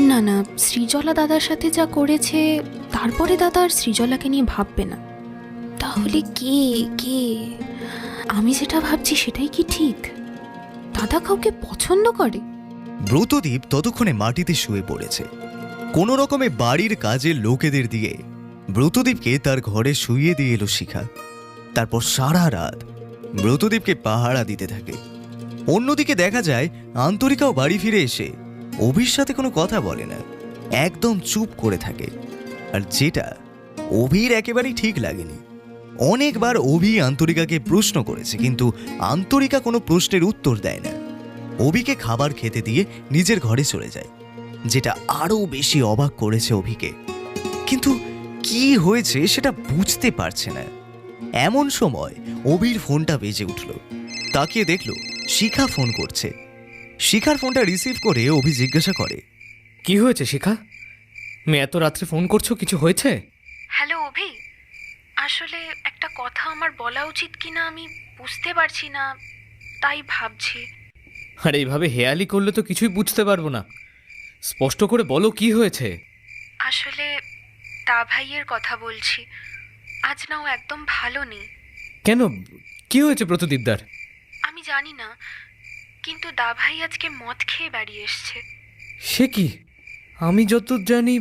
না না, সৃজলা দাদার সাথে যা করেছে, তারপরে দাদা আর সৃজলাকে নিয়ে ভাববে না। তাহলে কে কে আমি যেটা ভাবছি সেটাই কি ঠিক? দাদা কাউকে পছন্দ করে? ব্রতদীপ ততক্ষণে মাটিতে শুয়ে পড়েছে। কোনো রকমে বাড়ির কাজের লোকেদের দিয়ে ব্রতদীপকে তার ঘরে শুইয়ে দিয়ে এলো শিখা। তারপর সারা রাত ব্রতদীপকে পাহারা দিতে থাকে। অন্যদিকে দেখা যায় আন্তরিকাও বাড়ি ফিরে এসে অভির সাথে কোনো কথা বলে না, একদম চুপ করে থাকে। আর যেটা অভির একেবারেই ঠিক লাগেনি। অনেকবার অভি আন্তরিকাকে প্রশ্ন করেছে, কিন্তু আন্তরিকা কোনো প্রশ্নের উত্তর দেয় না। অভিকে খাবার খেতে দিয়ে নিজের ঘরে চলে যায়, যেটা আরো বেশি অবাক করেছে অভিকে। কিন্তু কি হয়েছে সেটা বুঝতে পারছে না। এমন সময় অভির ফোনটা বেজে উঠল। তাকিয়ে দেখল শিখা ফোন করছে। শিখার ফোনটা রিসিভ করে অভি জিজ্ঞাসা করে, কি হয়েছে শিখা? তুমি এত রাত্রে ফোন করছো, কিছু হয়েছে? হ্যালো অভি, আসলে একটা কথা আমার বলা উচিত কিনা আমি বুঝতে পারছি না, তাই ভাবছি। আর এইভাবে হেয়ালি করলে তো কিছুই বুঝতে পারবো না। স্পষ্ট করে বলো কি হয়েছে। আসলে দা ভাইয়ের কথা বলছি। আজ নাও একদম ভালো নেই। কেন, কি হয়েছে ব্রতদীপদার? আমি জানি না, কিন্তু দা ভাই আজকে মদ খেয়ে বাড়ি এসছে। সে কি? আমি যত জানি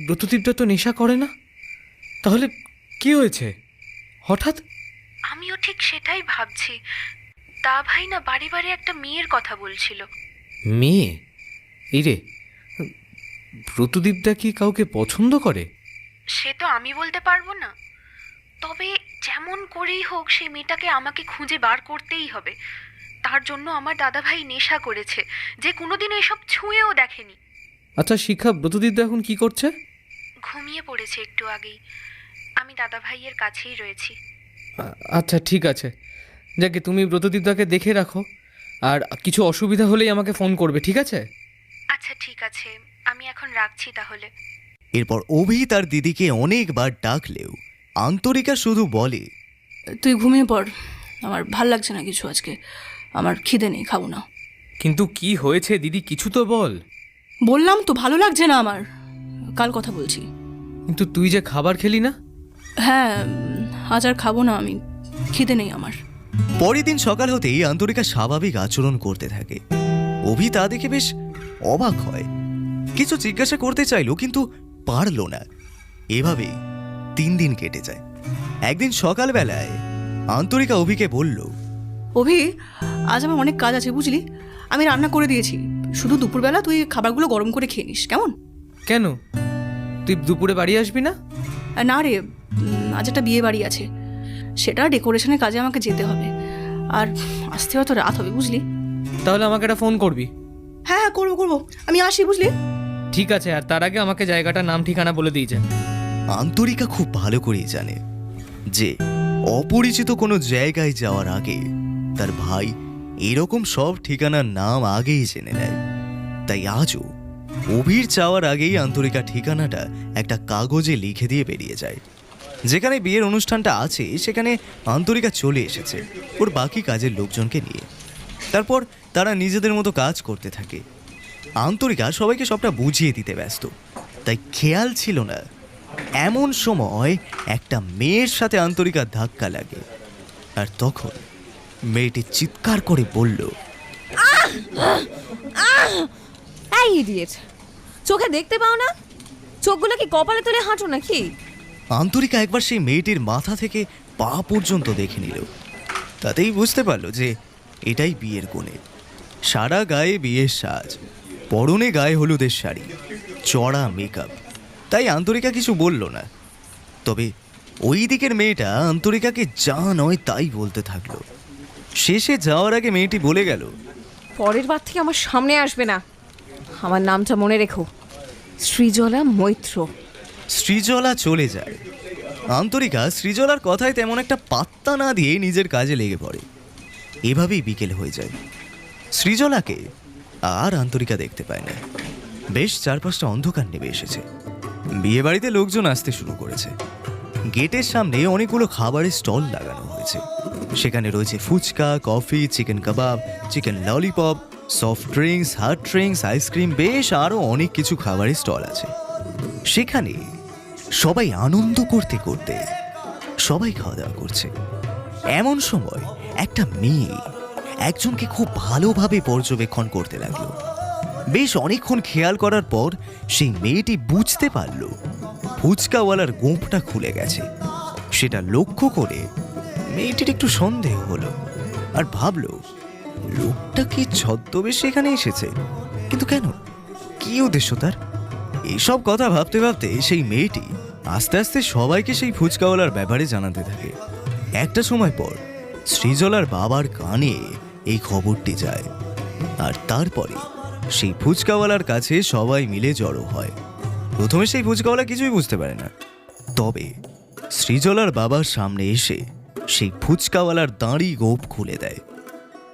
ব্রতদীপদা তো নেশা করে না। তাহলে কি হয়েছে হঠাৎ? আমিও ঠিক সেটাই ভাবছি। দা ভাই না বাড়ি বাড়ি একটা মেয়ের কথা বলছিল। মেয়ে? এই রে, ব্রতদীপদা কি কাউকে পছন্দ করে? সে তো আমি বলতে পারবো না, তবে যেমন করেই হোক সেই মেয়েটাকে আমাকে খুঁজে বার করতেই হবে। তার জন্য আমার দাদা ভাই নেশা করেছে, যে কোনোদিন এসব ছুঁয়েও দেখেনি। আচ্ছা শিখা, ব্রতদীপদা এখন কি করছে? ঘুমিয়ে পড়েছে একটু আগেই। আমি দাদা ভাইয়ের কাছেই রয়েছি। আচ্ছা ঠিক আছে, যাকে তুমি ব্রতদীপদাকে দেখে রাখো, আর কিছু অসুবিধা হলেই আমাকে ফোন করবে, ঠিক আছে? আচ্ছা ঠিক আছে, আমি এখন রাখছি তাহলে। এরপর অভি তার দিদিকে অনেকবার ডাকলেও আন্তরিকা শুধু বলে, তুই ঘুমিয়ে পড়, আমার ভাল লাগছে না কিছু আজকে, আমার খিদে নেই, খাবো না। কিন্তু কি হয়েছে দিদি, কিছু তো বল। বললাম তো ভালো লাগছে না আমার, কাল কথা বলছি। কিন্তু তুই যে খাবার খেলি না। হ্যাঁ, আজ আর খাবো না আমি, খিদে নেই আমার। পরের দিন সকাল হতেই আন্তরিকা স্বাভাবিক আচরণ করতে থাকে। অভি তা দেখে বেশ অবাক হয়। কিছু জিজ্ঞাসা করতে চাইল, কিন্তু পারল না। এভাবেই 3 দিন কেটে যায়। একদিন সকালবেলায় আন্তরিকা অভিকে বলল, অভি, আজ আমার অনেক কাজ আছে বুঝলি, আমি রান্না করে দিয়েছি, শুধু দুপুরবেলা তুই খাবারগুলো গরম করে খেয়ে নিস, কেমন? কেন, তুই দুপুরে বাড়ি আসবি না? না রে, আজ একটা বিয়ে বাড়ি আছে, সেটা ডেকোরেশনের কাজে আমাকে যেতে হবে, আর আসতে হয়তো রাত হবে বুঝলি। তাহলে আমাকে একটা ফোন করবি। হ্যাঁ হ্যাঁ, করবো করবো, আমি আসি বুঝলি। ঠিক আছে, আর তার আগে আমাকে জায়গাটার নাম ঠিকানা বলে দিয়েছে। আন্তরিকা খুব ভালো করেই জানে যে অপরিচিত কোনো জায়গায় যাওয়ার আগে তার ভাই এরকম সব ঠিকানার নাম আগেই জেনে নেয়। তাই আজও অভির চাওয়ার আগেই আন্তরিকা ঠিকানাটা একটা কাগজে লিখে দিয়ে বেরিয়ে যায়। যেখানে বিয়ের অনুষ্ঠানটা আছে সেখানে আন্তরিকা চলে এসেছে ওর বাকি কাজের লোকজনকে নিয়ে। তারপর তারা নিজেদের মতো কাজ করতে থাকে। আন্তরিকা সবাইকে সবটা বুঝিয়ে দিতে ব্যস্ত, তাই খেয়াল ছিল না এমন সময় একটা মেয়ের সাথে আন্তরিকার ধাক্কা লাগে। আর তখন মেয়েটি চিৎকার করে বলল, এই ইডিয়েট, চোখে দেখতে পাও না? চোখগুলো কি কপালে তুলে হাঁটো নাকি? আন্তরিকা একবার সেই মেয়েটির মাথা থেকে পা পর্যন্ত দেখে নিল। তাতেই বুঝতে পারল যে এটাই বিয়ের কোণে। সারা গায়ে বিয়ের সাজ, পরনে গায়ে হলুদের শাড়ি, চড়া মেকআপ। তাই আন্তরিকা কিছু বলল না। তবে ওই দিকের মেয়েটা আন্তরিকাকে যা নয় তাই বলতে থাকলো। শেষে যাওয়ার আগে মেয়েটি বলে গেল, পরের বার থেকে আমার সামনে আসবে না। আমার নামটা মনে রেখো, সৃজলা মৈত্র। সৃজলা চলে যায়। আন্তরিকা সৃজলার কথায় তেমন একটা পাত্তা না দিয়ে নিজের কাজে লেগে পড়ে। এভাবেই বিকেল হয়ে যায়। সৃজলাকে আর আন্তরিকা দেখতে পায় না। বেশ 4-5টা অন্ধকার নেমে এসেছে। বিয়ে বাড়িতে লোকজন আসতে শুরু করেছে। গেটের সামনে অনেকগুলো খাবারের স্টল লাগানো হয়েছে। সেখানে রয়েছে phuchka, coffee, chicken kebab, chicken lollipop, soft drinks, hard drinks, ice cream, বেশ আরও অনেক কিছু খাবারের স্টল আছে। সেখানে সবাই আনন্দ করতে করতে সবাই খাওয়া দাওয়া করছে। এমন সময় একটা মেয়ে একজনকে খুব ভালোভাবে পর্যবেক্ষণ করতে লাগলো। বেশ অনেকক্ষণ খেয়াল করার পর সেই মেয়েটি বুঝতে পারল ফুচকাওয়ালার গোঁপটা খুলে গেছে। সেটা লক্ষ্য করে মেয়েটির একটু সন্দেহ হলো আর ভাবল লোকটা কি ছদ্মবেশে এখানে এসেছে, কিন্তু কেন, কি উদ্দেশ্য তার? এইসব কথা ভাবতে ভাবতে সেই মেয়েটি আস্তে আস্তে সবাইকে সেই ফুচকাওয়ালার ব্যাপারে জানাতে থাকে। একটা সময় পর সৃজলার বাবার কানে এই খবরটি যায় আর তারপরে সেই ফুচকাওয়ালার কাছে সবাই মিলে জড়ো হয়। প্রথমে সেই ফুচকাওয়ালা কিছুই বুঝতে পারে না, তবে সৃজলার বাবার সামনে এসে সেই ফুচকাওয়ালার দাঁড়ি গোঁপ খুলে দেয়।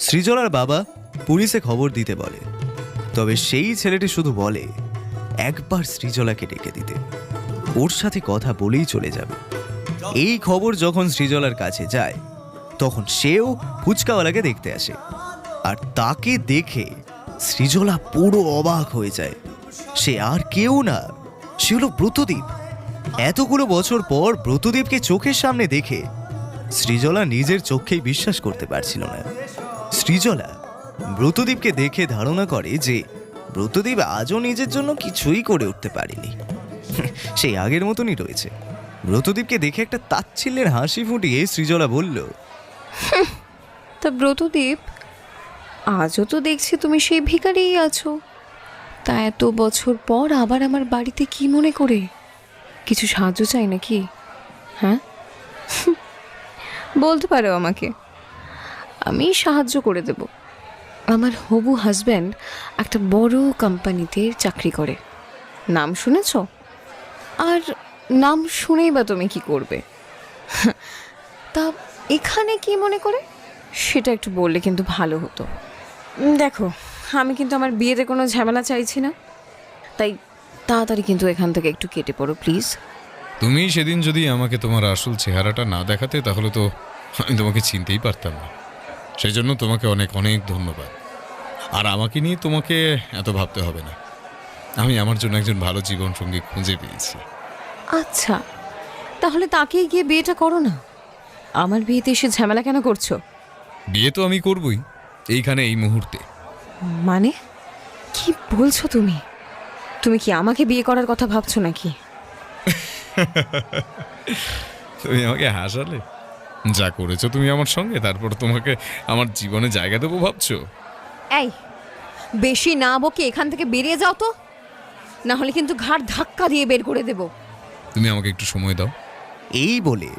সৃজলার বাবা পুলিশে খবর দিতে বলে, তবে সেই ছেলেটি শুধু বলে একবার সৃজলাকে ডেকে দিতে, ওর সাথে কথা বলেই চলে যাবে। এই খবর যখন সৃজলার কাছে যায় তখন সেও ফুচকাওয়ালাকে দেখতে আসে আর তাকে দেখে সৃজলা পুরো অবাক হয়ে যায়। সে আর কেউ না, সে হলো ব্রতদীপ। এতগুলো বছর পর ব্রতদীপকে চোখের সামনে দেখে সৃজলা নিজের চোখেই বিশ্বাস করতে পারছিল না। সৃজলা ব্রতদীপকে দেখে ধারণা করে যে ব্রতদীপ আজও নিজের জন্য কিছুই করে উঠতে পারেনি, সেই আগের মতনই রয়েছে। ব্রতদীপকে দেখে একটা তাচ্ছিল্যের হাসি ফুটিয়ে সৃজলা বলল, তা ব্রতদীপ, আজও তো দেখছি তুমি সেই ভিখারিই আছো। তা এত বছর পর আবার আমার বাড়িতে কি মনে করে? কিছু সাহায্য চাই নাকি? হ্যাঁ, বলতে পারো আমাকে, আমি সাহায্য করে দেব। আমার হবু হাজব্যান্ড একটা বড় কোম্পানিতে চাকরি করে, নাম শুনেছ? আর নাম শুনেই বা তুমি কি করবে? তা এখানে কি মনে করে সেটা একটু বললে কিন্তু ভালো হতো। দেখো, আমি কিন্তু আমার বিয়েতে কোনো ঝামেলা চাইছি না, তাই তাড়াতাড়ি কিন্তু এখান থেকে একটু কেটে পড়ো প্লিজ। তুমি সেদিন যদি আমাকে তোমার আসল চেহারাটা না দেখাতে তাহলে তো আমি তোমাকে চিনতেই পারতাম না। সেই জন্য তোমাকে অনেক অনেক ধন্যবাদ। আর আমাকে নিয়ে তোমাকে এত ভাবতে হবে না, আমি আমার জন্য একজন ভালো জীবনসঙ্গী খুঁজে পেয়েছি। আচ্ছা, তাহলে তাকেই গিয়ে বিয়েটা করো না। আমার বিয়েতে এসে ঝামেলা কেন করছো? বিয়ে তো আমি করবই, এইখানে এই মুহূর্তে। মানে কি বলছো তুমি? তুমি কি আমাকে বিয়ে করার কথা ভাবছো নাকি? তুমি আমাকে হাসালে। যা করেছো তুমি আমার সঙ্গে, তারপর তোমাকে আমার জীবনে জায়গা দেবো ভাবছো? এই, বেশি না বকে এখান থেকে বেরিয়ে যাও তো, না হলে কিন্তু ঘাড় ধাক্কা দিয়ে বের করে দেব। তুমি আমাকে একটু সময় দাও। এই বলে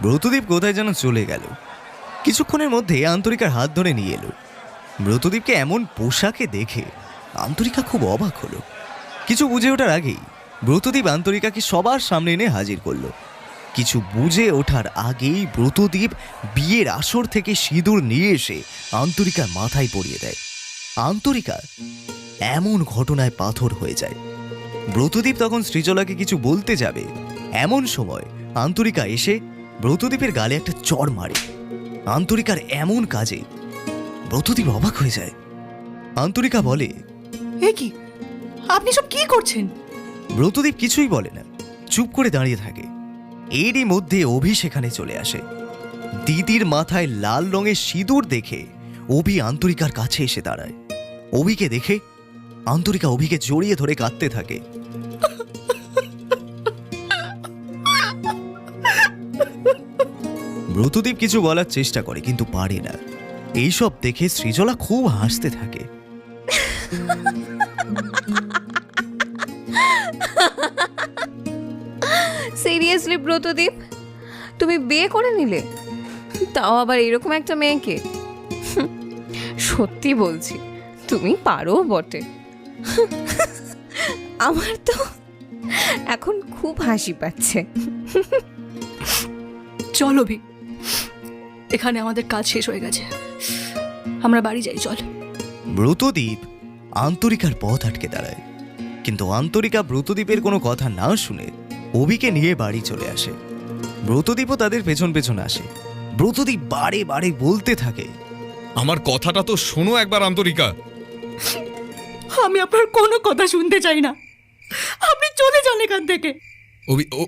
ব্রতদীপ কোথায় যেন চলে গেল। কিছুক্ষণের মধ্যে আন্তরিকার হাত ধরে নিয়ে এলো। ব্রতদীপকে এমন পোশাকে দেখে আন্তরিকা খুব অবাক হলো। কিছু বুঝে ওঠার আগেই ব্রতদীপ আন্তরিকাকে সবার সামনে এনে হাজির করলো। কিছু বুঝে ওঠার আগেই ব্রতদীপ বিয়ের আসর থেকে সিঁদুর নিয়ে এসে আন্তরিকার মাথায় পরিয়ে দেয়। আন্তরিকা এমন ঘটনায় পাথর হয়ে যায়। ব্রতদীপ তখন সৃজলাকে কিছু বলতে যাবে, এমন সময় আন্তরিকা এসে ব্রতদীপের গালে একটা চড় মারে। আন্তরিকার এমন কাজে ব্রতদীপ অবাক হয়ে যায়। আন্তরিকা বলে, এ কি, আপনি সব কি করছেন? ব্রতদীপ কিছুই বলে না, চুপ করে দাঁড়িয়ে থাকে। এরই মধ্যে অভি সেখানে চলে আসে। দিদির মাথায় লাল রঙের সিঁদুর দেখে অভি আন্তরিকার কাছে এসে দাঁড়ায়। অভিকে দেখে আন্তরিকা অভিকে জড়িয়ে ধরে কাঁদতে থাকে। ব্রতদীপ কিছু বলার চেষ্টা করে কিন্তু পারে না। এইসব দেখে সৃজলা খুব হাসতে থাকে। সিরিয়াসলি ব্রতদীপ, তুমি বিয়ে করে নিলে, তাও আবার এরকম একটা মেয়েকে? সত্যি বলছি, তুমি পারো বটে। আমার তো এখন খুব হাসি পাচ্ছে। চলো ভি, এখানে আমাদের কাজ শেষ হয়ে গেছে, আমরা বাড়ি যাই, চল। ব্রতদীপ আন্তরিকার পথ আটকে দাঁড়ায়, কিন্তু আন্তরিকা ব্রতদীপের কোনো কথা না শুনে অভিকে নিয়ে বাড়ি চলে আসে। ব্রতদীপও তাদের পেছন পেছন আসে। ব্রতদীপ বারে বারে বলতে থাকে, আমার কথাটা তো শোনো একবার আন্তরিকা। আমি আপনার কোনো কথা শুনতে চাই না, আপনি চলে যান এখান থেকে।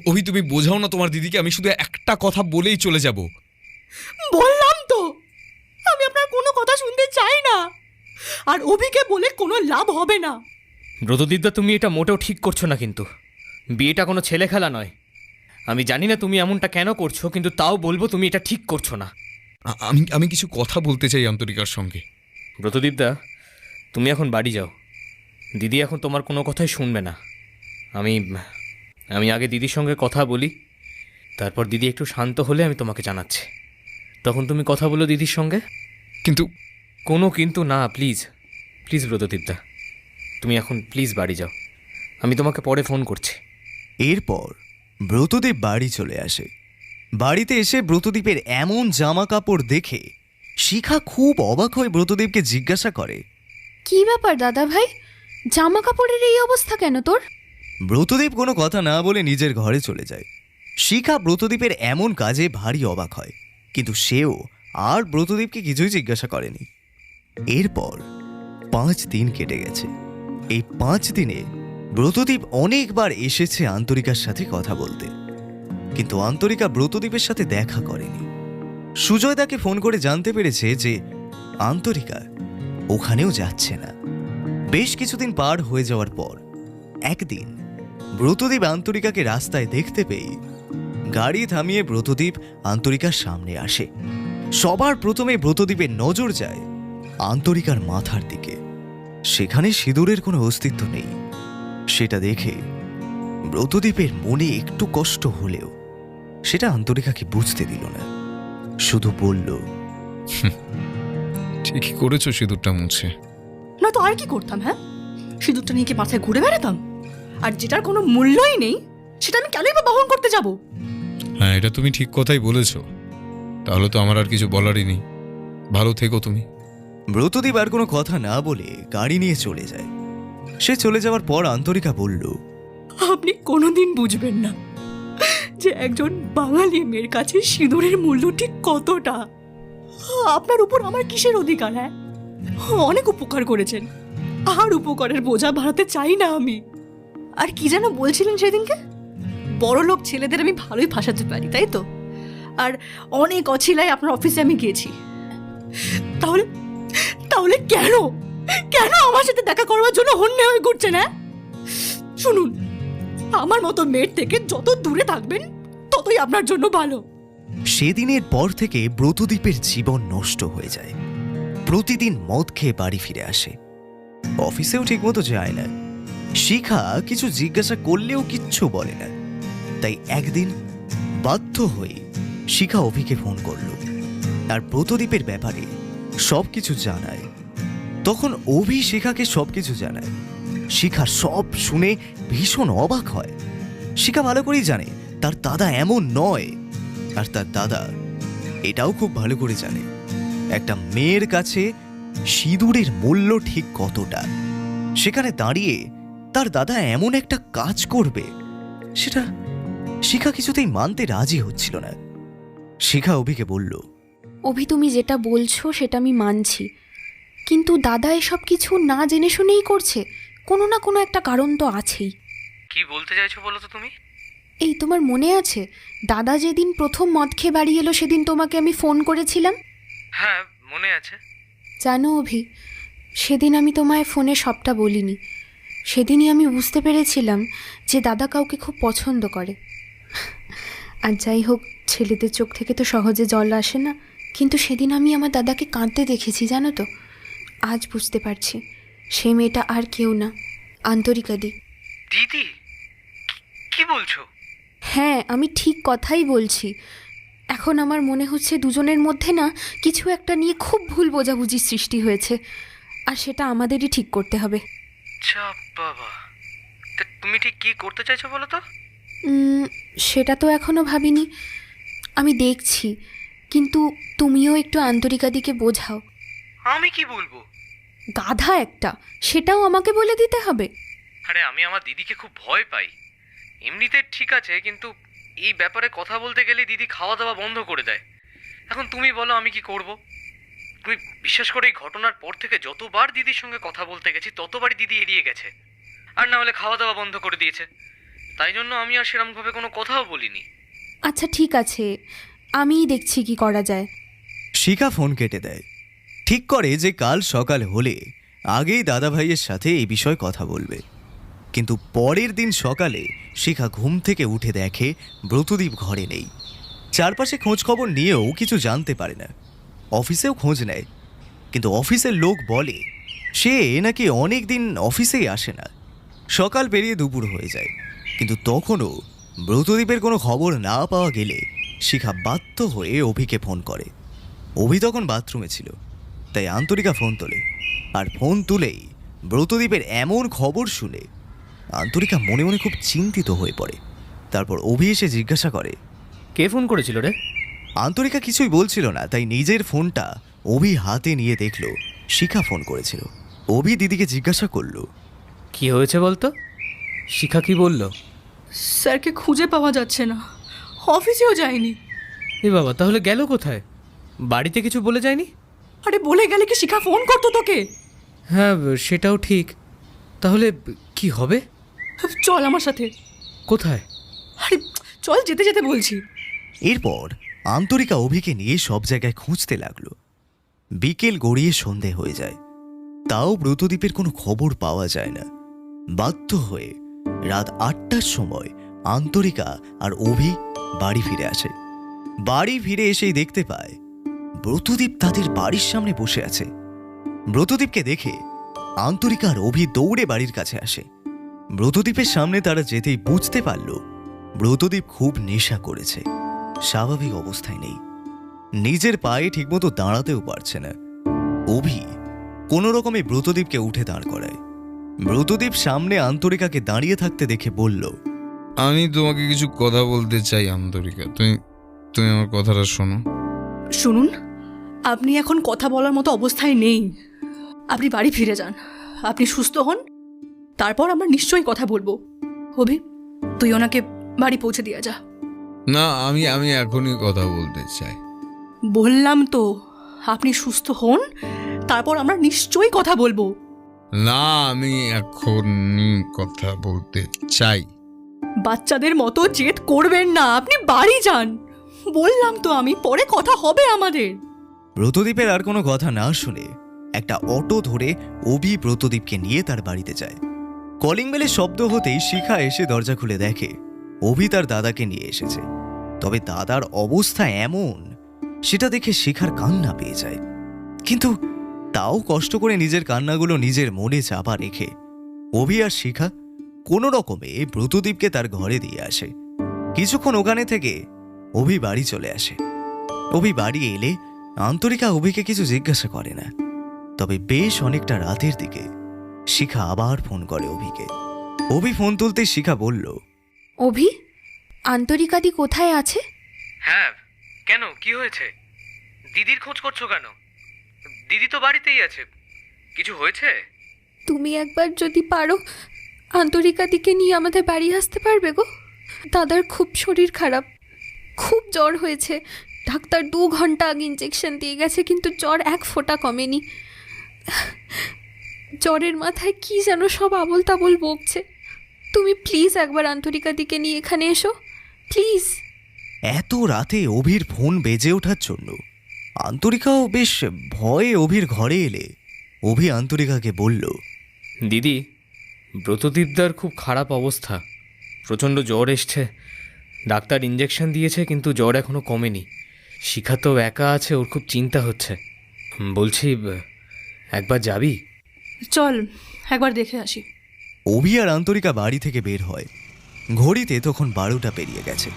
অভি তুমি বোঝাও না তোমার দিদিকে, আমি শুধু একটা কথা বলেই চলে যাব। বললাম তো আমি আপনার কোনো কথা শুনতে চাই না, আর অভিকে বলে কোনো লাভ হবে না। ব্রতদীপদা, তুমি এটা মোটেও ঠিক করছো না, কিন্তু বিয়েটা কোনো ছেলে খেলা নয়। আমি জানি না তুমি এমনটা কেন করছো, কিন্তু তাও বলবো তুমি এটা ঠিক করছো না। আমি কিছু কথা বলতে চাই আন্তরিকার সঙ্গে। ব্রতদীপদা, তুমি এখন বাড়ি যাও। দিদি এখন তোমার কোনো কথাই শুনবে না। আমি আমি আগে দিদির সঙ্গে কথা বলি, তারপর দিদি একটু শান্ত হলে আমি তোমাকে জানাচ্ছি। তখন তুমি কথা বলো দিদির সঙ্গে। কিন্তু কোনো কিন্তু না, প্লিজ প্লিজ ব্রতদীপদা, তুমি এখন প্লিজ বাড়ি যাও। আমি তোমাকে পরে ফোন করছি। এরপর ব্রতদীপ বাড়ি চলে আসে। বাড়িতে এসে ব্রতদীপের এমন জামা কাপড় দেখে শিখা খুব অবাক হয়ে ব্রতদীপকে জিজ্ঞাসা করে, কি ব্যাপার দাদা ভাই, জামা কাপড়ের এই অবস্থা কেন তোর? ব্রতদীপ কোনো কথা না বলে নিজের ঘরে চলে যায়। শিখা ব্রতদীপের এমন কাজে ভারী অবাক হয়, কিন্তু সেও আর ব্রতদীপকে কিছুই জিজ্ঞাসা করেনি। এরপর 5 দিন কেটে গেছে। এই 5 দিনে ব্রতদীপ অনেকবার এসেছে আন্তরিকার সাথে কথা বলতে, কিন্তু আন্তরিকা ব্রতদীপের সাথে দেখা করেনি। সুজয় তাকে ফোন করে জানতে পেরেছে যে আন্তরিকা ওখানেও যাচ্ছে না। বেশ কিছুদিন পার হয়ে যাওয়ার পর একদিন ব্রতদীপ আন্তরিকাকে রাস্তায় দেখতে পেয়ে গাড়ি থামিয়ে ব্রতদীপ আন্তরিকার সামনে আসে। সবার প্রথমে ব্রতদীপের নজর যায় আন্তরিকার মাথার দিকে। সেখানে সিঁদুরের কোনো অস্তিত্ব নেই। সেটা দেখে ব্রতদীপের মনে একটু কষ্ট হলেও সেটা আন্তরিকাকে বুঝতে দিল না, শুধু বলল, ঠিকই করেছো সিঁদুরটা মুছে। না তো আর কি করতাম? হ্যাঁ, সিঁদুরটা নিয়ে কি মাথায় ঘুরে বেড়াতাম? আর যেটার কোনো মূল্যই নেই সেটা আমি কেনই বা বহন করতে যাব? হ্যাঁ, এটা তুমি ঠিক কথাই বলেছো। তাহলে তো আমার আর কিছু বলারই নেই। ভালো থেকো তুমি। ব্রতদীপ আর কোনো কথা না বলে গাড়ি নিয়ে চলে যায়। সে চলে যাওয়ার পর আন্তরিকা বলল, আপনি কোনোদিন বুঝবেন না যে একজন বাঙালি মেয়ের কাছে সিঁদুরের মূল্য ঠিক কতটা। আপনার উপর আমার কিসের অধিকার? হ্যাঁ, অনেক উপকার করেছেন, আর উপকারের বোঝা বাড়াতে চাই না আমি। আর কি যেন বলছিলেন সেদিনকে, বড়লোক ছেলেদের আমি ভালোই ফাঁসাতে পারি, তাই তো? আর অনেক অছিলায় আপনার অফিসে আমি গিয়েছি। তাহলে তাহলে কেন কেন আমার সাথে দেখা করবার জন্য হন্যে হয়ে ঘুরছেন? হ্যাঁ, শুনুন, আমার মতো মেয়ের থেকে যত দূরে থাকবেন ততই আপনার জন্য ভালো। সেদিনের পর থেকে ব্রতদীপের জীবন নষ্ট হয়ে যায়। প্রতিদিন মদ খেয়ে বাড়ি ফিরে আসে। অফিসেও ঠিকমতো যায় না। শিখা কিছু জিজ্ঞাসা করলেও কিচ্ছু বলে না। তাই একদিন বাধ্য হয়ে শিখা অভিকে ফোন করল আর ব্রতদীপের ব্যাপারে সবকিছু জানায়। তখন অভি শিখাকে সবকিছু জানায়। শিখা সব শুনে ভীষণ অবাক হয়। শিখা ভালো করেই জানে তার দাদা এমন নয়, আর তার দাদা এটাও খুব ভালো করে জানে একটা মেয়ের কাছে সিঁদুরের মূল্য ঠিক কতটা। সেখানে দাঁড়িয়ে তার দাদা এমন একটা কাজ করবে সেটা শিখা কিছুতেই মানতে রাজি হচ্ছিল না। শিখা অভিকে বলল, অভি, তুমি যেটা বলছো সেটা আমি মানছি, কিন্তু দাদা এসব কিছু না জেনে শুনেই করছে। কোনো না কোনো একটা কারণ তো আছেই। কি বলতে চাইছো বলো তো তুমি? এই, তোমার মনে আছে দাদা যেদিন প্রথম মদ খেয়ে বাড়ি এলো সেদিন তোমাকে আমি ফোন করেছিলাম? হ্যাঁ, মনে আছে। জানো অভি, সেদিন আমি তোমায় ফোনে সবটা বলিনি। সেদিনই আমি বুঝতে পেরেছিলাম যে দাদা কাউকে খুব পছন্দ করে। আর যাই হোক, ছেলেদের চোখ থেকে তো সহজে জল আসে না, কিন্তু সেদিন আমি আমার দাদাকে কাঁদতে দেখেছি, জানো তো। আজ বুঝতে পারছি সে মেয়েটা আর কেউ না, আন্তরিকা দি। দিদি, কি বলছো? হ্যাঁ, আমি ঠিক কথাই বলছি। এখন আমার মনে হচ্ছে দুজনের মধ্যে না কিছু একটা নিয়ে খুব ভুল বোঝাবুঝি সৃষ্টি হয়েছে, আর সেটা আমাদেরই ঠিক করতে হবে। চাপ বাবা, তুমি ঠিক কি করতে চাইছো বলো তো? সেটা তো এখনো ভাবিনি, আমি দেখছি। কিন্তু তুমিও একটু আন্তরিকাদিকে বোঝাও। আমি কি বলবো? গাধা একটা, সেটাও আমাকে বলে দিতে হবে? আরে, আমি আমার দিদিকে খুব ভয় পাই। এমনিতে ঠিক আছে, কিন্তু এই ব্যাপারে কথা বলতে গেলে দিদি খাওয়া দাওয়া বন্ধ করে দেয়। এখন তুমি বলো আমি কি করব? তুমি বিশ্বাস করে এই ঘটনার পর থেকে যতবার দিদির সঙ্গে কথা বলতে গেছি ততবারই দিদি এড়িয়ে গেছে, আর না হলে খাওয়া দাওয়া বন্ধ করে দিয়েছে। তাই জন্য আমি আর সেরকমভাবে কোনো কথাও বলিনি। আচ্ছা ঠিক আছে, আমিই দেখছি কি করা যায়। শিখা ফোন কেটে দেয়। ঠিক করে যে কাল সকাল হলে আগেই দাদা ভাইয়ের সাথে এই বিষয়ে কথা বলবে। কিন্তু পরের দিন সকালে শিখা ঘুম থেকে উঠে দেখে ব্রতদীপ ঘরে নেই। চারপাশে খোঁজ খবর নিয়েও কিছু জানতে পারে না। অফিসেও খোঁজ নেয়, কিন্তু অফিসের লোক বলে সে নাকি অনেক দিন অফিসেই আসে না। সকাল পেরিয়ে দুপুর হয়ে যায়, কিন্তু তখনও ব্রতদীপের কোনো খবর না পাওয়া গেলে শিখা বাধ্য হয়ে অভিকে ফোন করে। অভি তখন বাথরুমে ছিল, তাই আন্তরিকা ফোন তোলে। আর ফোন তুলেই ব্রতদীপের এমন খবর শুনে আন্তরিকা মনে মনে খুব চিন্তিত হয়ে পড়ে। তারপর অভি এসে জিজ্ঞাসা করে, কে ফোন করেছিল রে? আন্তরিকা কিছুই বলছিল না, তাই নিজের ফোনটা অভি হাতে নিয়ে দেখল শিখা ফোন করেছিল। অভি দিদিকে জিজ্ঞাসা করলো, কি হয়েছে বলতো? শিখা কি বলল? স্যারকে খুঁজে পাওয়া যাচ্ছে না, অফিসেও যায়নি। এ বাবা, তাহলে গেল কোথায়? বাড়িতে কিছু বলে যায়নি? আরে বলে গেলে কি শিখা ফোন করতো তোকে? হ্যাঁ, সেটাও ঠিক। তাহলে কি হবে? চল আমার সাথে। কোথায়? আরে চল, যেতে যেতে বলছি। এরপর আন্তরিকা অভিকে নিয়ে সব জায়গায় খুঁজতে লাগলো। বিকেল গড়িয়ে সন্ধে হয়ে যায়, তাও ব্রতদীপের কোনো খবর পাওয়া যায় না। বাধ্য হয়ে রাত 8টার সময় আন্তরিকা আর অভি বাড়ি ফিরে আসে। বাড়ি ফিরে এসেই দেখতে পায় ব্রতদীপ তাদের বাড়ির সামনে বসে আছে। ব্রতদীপকে দেখে আন্তরিকা আর অভি দৌড়ে বাড়ির কাছে আসে। ব্রতদীপের সামনে তারা যেতেই বুঝতে পারল ব্রতদীপ খুব নেশা করেছে, স্বাভাবিক অবস্থায় নেই, নিজের পায়ে ঠিকমতো দাঁড়াতেও পারছে না। অভি কোনো রকমে ব্রতদীপকে উঠে দাঁড় করায়। ব্রতদীপ সামনে আন্তরিকাকে দাঁড়িয়ে থাকতে দেখে বলল, আমি তোমাকে কিছু কথা বলতে চাই আন্তরিকা, তুমি আমার কথাটা শোনো। শুনুন, আপনি এখন কথা বলার মতো অবস্থায় নেই। আপনি বাড়ি ফিরে যান, আপনি সুস্থ হন, তারপর আমরা নিশ্চয়ই কথা বলবো। হবি, তুই ওনাকে বাড়ি পৌঁছে দিয়ে যা। না, আমি এখনই কথা বলতে চাই। বললাম তো, আপনি সুস্থ হন, তারপর আমরা নিশ্চয়ই কথা বলবো। না, আমি এখনই কথা বলতে চাই। বাচ্চাদের মতো জেদ করবেন না, আপনি বাড়ি যান। বললাম তো আমি, পরে কথা হবে আমাদের। ব্রতদীপের আর কোনো কথা না শুনে একটা অটো ধরে অভি ব্রতদীপকে নিয়ে তার বাড়িতে যায়। কলিং বেলের শব্দ হতেই শিখা এসে দরজা খুলে দেখে অভি তার দাদাকে নিয়ে এসেছে। তবে দাদার অবস্থা এমন, সেটা দেখে শিখার কান্না পেয়ে যায়। কিন্তু তাও কষ্ট করে নিজের কান্নাগুলো নিজের মনে চাপা রেখে অভি আর শিখা কোনো রকমে ব্রতদীপকে তার ঘরে দিয়ে আসে। কিছুক্ষণ ওখানে থেকে অভি বাড়ি চলে আসে। অভি বাড়ি এলে আন্তরিকা অভিকে কিছু জিজ্ঞাসা করে না। তবে বেশ অনেকটা রাতের দিকে শিখা আবার ফোন করে অভিকে। অভি ফোন তুলতে শিখা বলল, অভি, আন্তরিকাদি কোথায় আছে? হ্যাঁ, কেন, কি হয়েছে? দিদির খোঁজ করছো কেন? দিদি তো বাড়িতেই আছে। কিছু হয়েছে? তুমি একবার যদি পারো আন্তরিকাদিকে নিয়ে আমাদের বাড়ি আসতে পারবে গো? দাদার খুব শরীর খারাপ, খুব জ্বর হয়েছে। ডাক্তার 2 ঘন্টা আগে ইঞ্জেকশন দিয়ে গেছে, কিন্তু জ্বর 1 ফোঁটা কমেনি। জ্বরের মাথায় কি যেন সব আবোল তাবোল বকছে। তুমি প্লিজ একবার আন্তরিকাদিকে নিয়ে এখানে এসো, প্লিজ। এত রাতে অভির ফোন বেজে ওঠার জন্য আন্তরিকাও বেশ ভয়ে অভির ঘরে এলে অভি আন্তরিকাকে বলল, দিদি, ব্রতদীপদার খুব খারাপ অবস্থা, প্রচণ্ড জ্বর এসছে। ডাক্তার ইঞ্জেকশন দিয়েছে, কিন্তু জ্বর এখনো কমেনি। শিখা তো একা আছে, ওর খুব চিন্তা হচ্ছে। বলছি, একবার যাবি? চল একবার দেখে আসি। অভি আর আন্তরিকা বাড়ি থেকে বের হয়। ঘড়িতে তখন 12টা পেরিয়ে গেছে।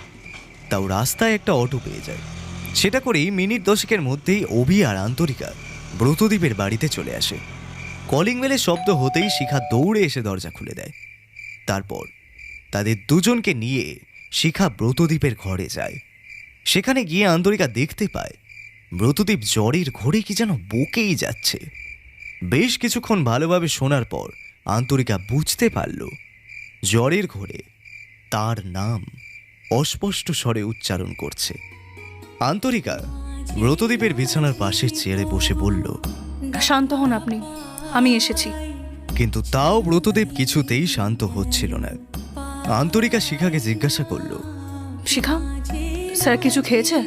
তাও রাস্তায় একটা অটো পেয়ে যায়। সেটা করেই মিনিট 10-এর মধ্যেই অভি আর আন্তরিকা ব্রতদীপের বাড়িতে চলে আসে। কলিং বেলের শব্দ হতেই শিখা দৌড়ে এসে দরজা খুলে দেয়। তারপর তাদের দুজনকে নিয়ে শিখা ব্রতদীপের ঘরে যায়। সেখানে গিয়ে আন্তরিকা দেখতে পায় ব্রতদীপ জ্বরের ঘোরে কি যেন বকেই যাচ্ছে। বেশ কিছুক্ষণ ভালোভাবে শোনার পর আন্তরিকা বুঝতে পারল জ্বরের ঘোরে তার নাম অস্পষ্ট স্বরে উচ্চারণ করছে। আন্তরিকা ব্রতদীপের বিছানার পাশের চেয়ারে বসে বলল, শান্ত হন আপনি, আমি এসেছি। কিন্তু তাও ব্রতদীপ কিছুতেই শান্ত হচ্ছিল না। আন্তরিকা শিখাকে জিজ্ঞাসা করলো, শিখা, স্যার কিছু খেয়েছে?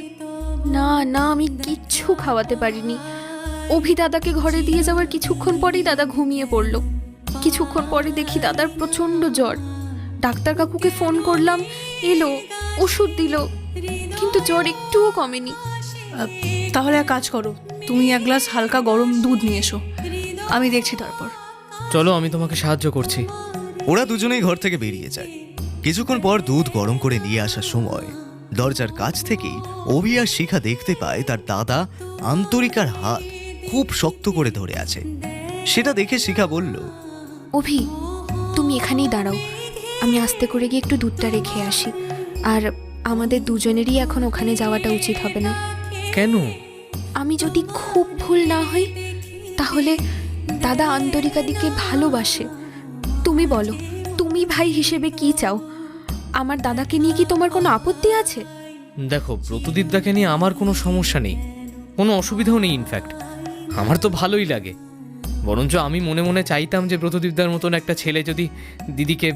না না, আমি কিচ্ছু খাওয়াতে পারিনি। অভি দাদাকে ঘরে দিয়ে যাওয়ার কিছুক্ষণ পরেই দাদা ঘুমিয়ে পড়লো। কিছুক্ষণ পরে দেখি দাদার প্রচণ্ড জ্বর। ডাক্তার কাকুকে ফোন করলাম, এলো, ওষুধ দিল, কিন্তু জ্বর একটুও কমেনি। তাহলে এক কাজ করো, তুমি এক গ্লাস হালকা গরম দুধ নিয়ে এসো, আমি দেখছি তারপর। চলো, আমি তোমাকে সাহায্য করছি। ওরা দুজনেই ঘর থেকে বেরিয়ে যায়। কিছুক্ষণ পর দুধ গরম করে নিয়ে আসার সময় দরজার কাছ থেকেই অভি আর শিখা দেখতে পায় তার দাদা আন্তরিকার হাত খুব শক্ত করে ধরে আছে। সেটা দেখে শিখা বলল, অভি, তুমি এখানেই দাঁড়াও, আমি আস্তে করে গিয়ে একটু দুধটা রেখে আসি। আর আমাদের দুজনেরই এখন ওখানে যাওয়াটা উচিত হবে না। কেন? আমি যদি খুব ভুল না হই, তাহলে দাদা আন্তরিকাদিকে ভালোবাসে। তুমি বলো, তুমি ভাই হিসেবে কি চাও? আমার দাদাকে নিয়ে কি তোমার কোনো আপত্তি আছে? দেখো, ব্রতদীপদাকে নিয়ে আমার কোনো সমস্যা নেই, কোনো অসুবিধাও নেই। ইনফ্যাক্ট আমার তো ভালোই লাগে। বরঞ্চ আমি মনে মনে চাইতাম যে ব্রতদীপদার মতন একটা ছেলে যদি দিদিকে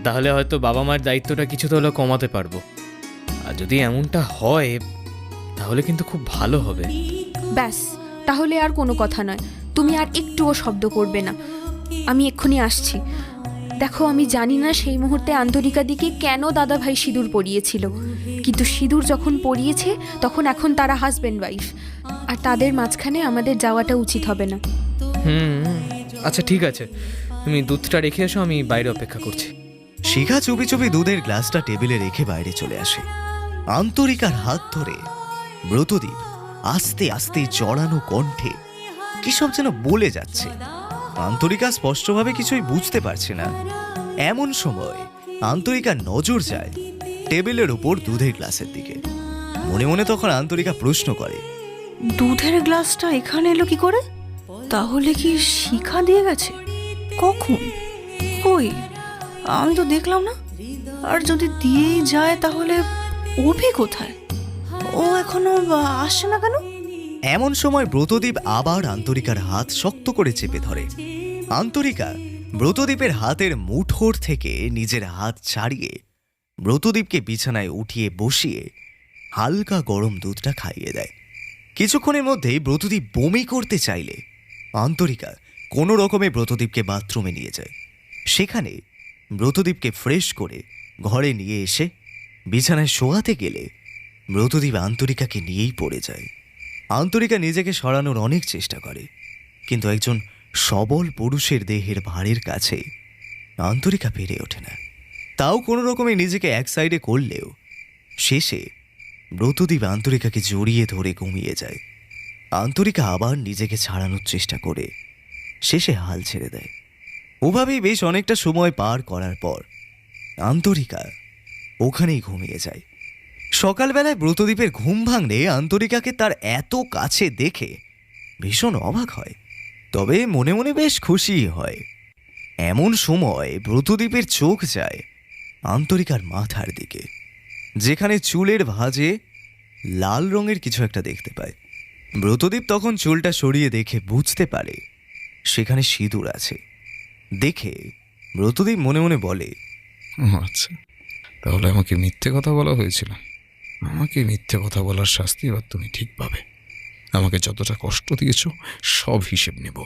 তাহলে হয়তো বাবা মার দায়িত্বটা কিছুটা হলেও কমাতে পারবো। আর যদি এমনটা হয় তাহলে কিন্তু খুব ভালো হবে। ব্যাস, তাহলে আর কোনো কথা নয়, তুমি আর একটুও শব্দ করবে না। আমি এক্ষুনি আসছি। দেখো, আমি জানি না সেই মুহূর্তে আন্তরিকাদিকে কেন দাদা ভাই সিঁদুর পরিয়েছিল, কিন্তু সিঁদুর যখন পরিয়েছে তখন এখন তারা হাজব্যান্ড ওয়াইফ, আর তাদের মাঝখানে আমাদের যাওয়াটা উচিত হবে না। আচ্ছা ঠিক আছে, তুমি দুধটা রেখে এসো, আমি বাইরে অপেক্ষা করছি। শিখা চুপি চুপি দুধের গ্লাসটা টেবিলে রেখে বাইরে চলে আসে। আন্তরিকার হাত ধরে ব্রতদীপ আস্তে আস্তে জড়ানো কণ্ঠে কি সব যেন বলে যাচ্ছে। আন্তরিকা স্পষ্টভাবে কিছুই বুঝতে পারছে না। এমন সময় আন্তরিকার নজর যায় টেবিলের উপর দুধের গ্লাসের দিকে। মনে মনে তখন আন্তরিকা প্রশ্ন করে, দুধের গ্লাসটা এখানে এলো কি করে? তাহলে কি শিখা দিয়ে গেছে? কখন? কই, আমি তো দেখলাম না। আর যদি দিয়েই যায় তাহলে অভি কোথায়? ও এখনো আসছে না কেন? এমন সময় ব্রতদীপ আবার আন্তরিকার হাত শক্ত করে চেপে ধরে। আন্তরিকা ব্রতদীপের হাতের মুঠোর থেকে নিজের হাত ছাড়িয়ে ব্রতদীপকে বিছানায় উঠিয়ে বসিয়ে হালকা গরম দুধটা খাইয়ে দেয়। কিছুক্ষণের মধ্যেই ব্রতদীপ বমি করতে চাইলে আন্তরিকা কোনো রকমে ব্রতদীপকে বাথরুমে নিয়ে যায়। সেখানে ব্রতদীপকে ফ্রেশ করে ঘরে নিয়ে এসে বিছানায় শোয়াতে গেলে ব্রতদীপ আন্তরিকাকে নিয়েই পড়ে যায়। আন্তরিকা নিজেকে সরানোর অনেক চেষ্টা করে, কিন্তু একজন সবল পুরুষের দেহের ভারের কাছে আন্তরিকা পেরে ওঠে না। তাও কোনো রকমে নিজেকে এক সাইডে করলেও শেষে ব্রতদীপ আন্তরিকাকে জড়িয়ে ধরে ঘুমিয়ে যায়। আন্তরিকা আবার নিজেকে ছাড়ানোর চেষ্টা করে শেষে হাল ছেড়ে দেয়। ওভাবেই বেশ অনেকটা সময় পার করার পর আন্তরিকা ওখানেই ঘুমিয়ে যায়। সকালবেলায় ব্রতদীপের ঘুম ভাঙলে আন্তরিকাকে তার এত কাছে দেখে ভীষণ অবাক হয়, তবে মনে মনে বেশ খুশিই হয়। এমন সময় ব্রতদীপের চোখ যায় আন্তরিকার মাথার দিকে, যেখানে চুলের ভাঁজে লাল রঙের কিছু একটা দেখতে পায়। ব্রতদীপ তখন চুলটা সরিয়ে দেখে বুঝতে পারে সেখানে সিঁদুর আছে। দেখে ব্রতদীপ মনে মনে বলে, আচ্ছা, তাহলে আমাকে মিথ্যে কথা বলা হয়েছিল। আমাকে মিথ্যে কথা বলার শাস্তি এবার তুমি ঠিক পাবে। আমাকে যতটা কষ্ট দিয়েছ সব হিসেব নেব।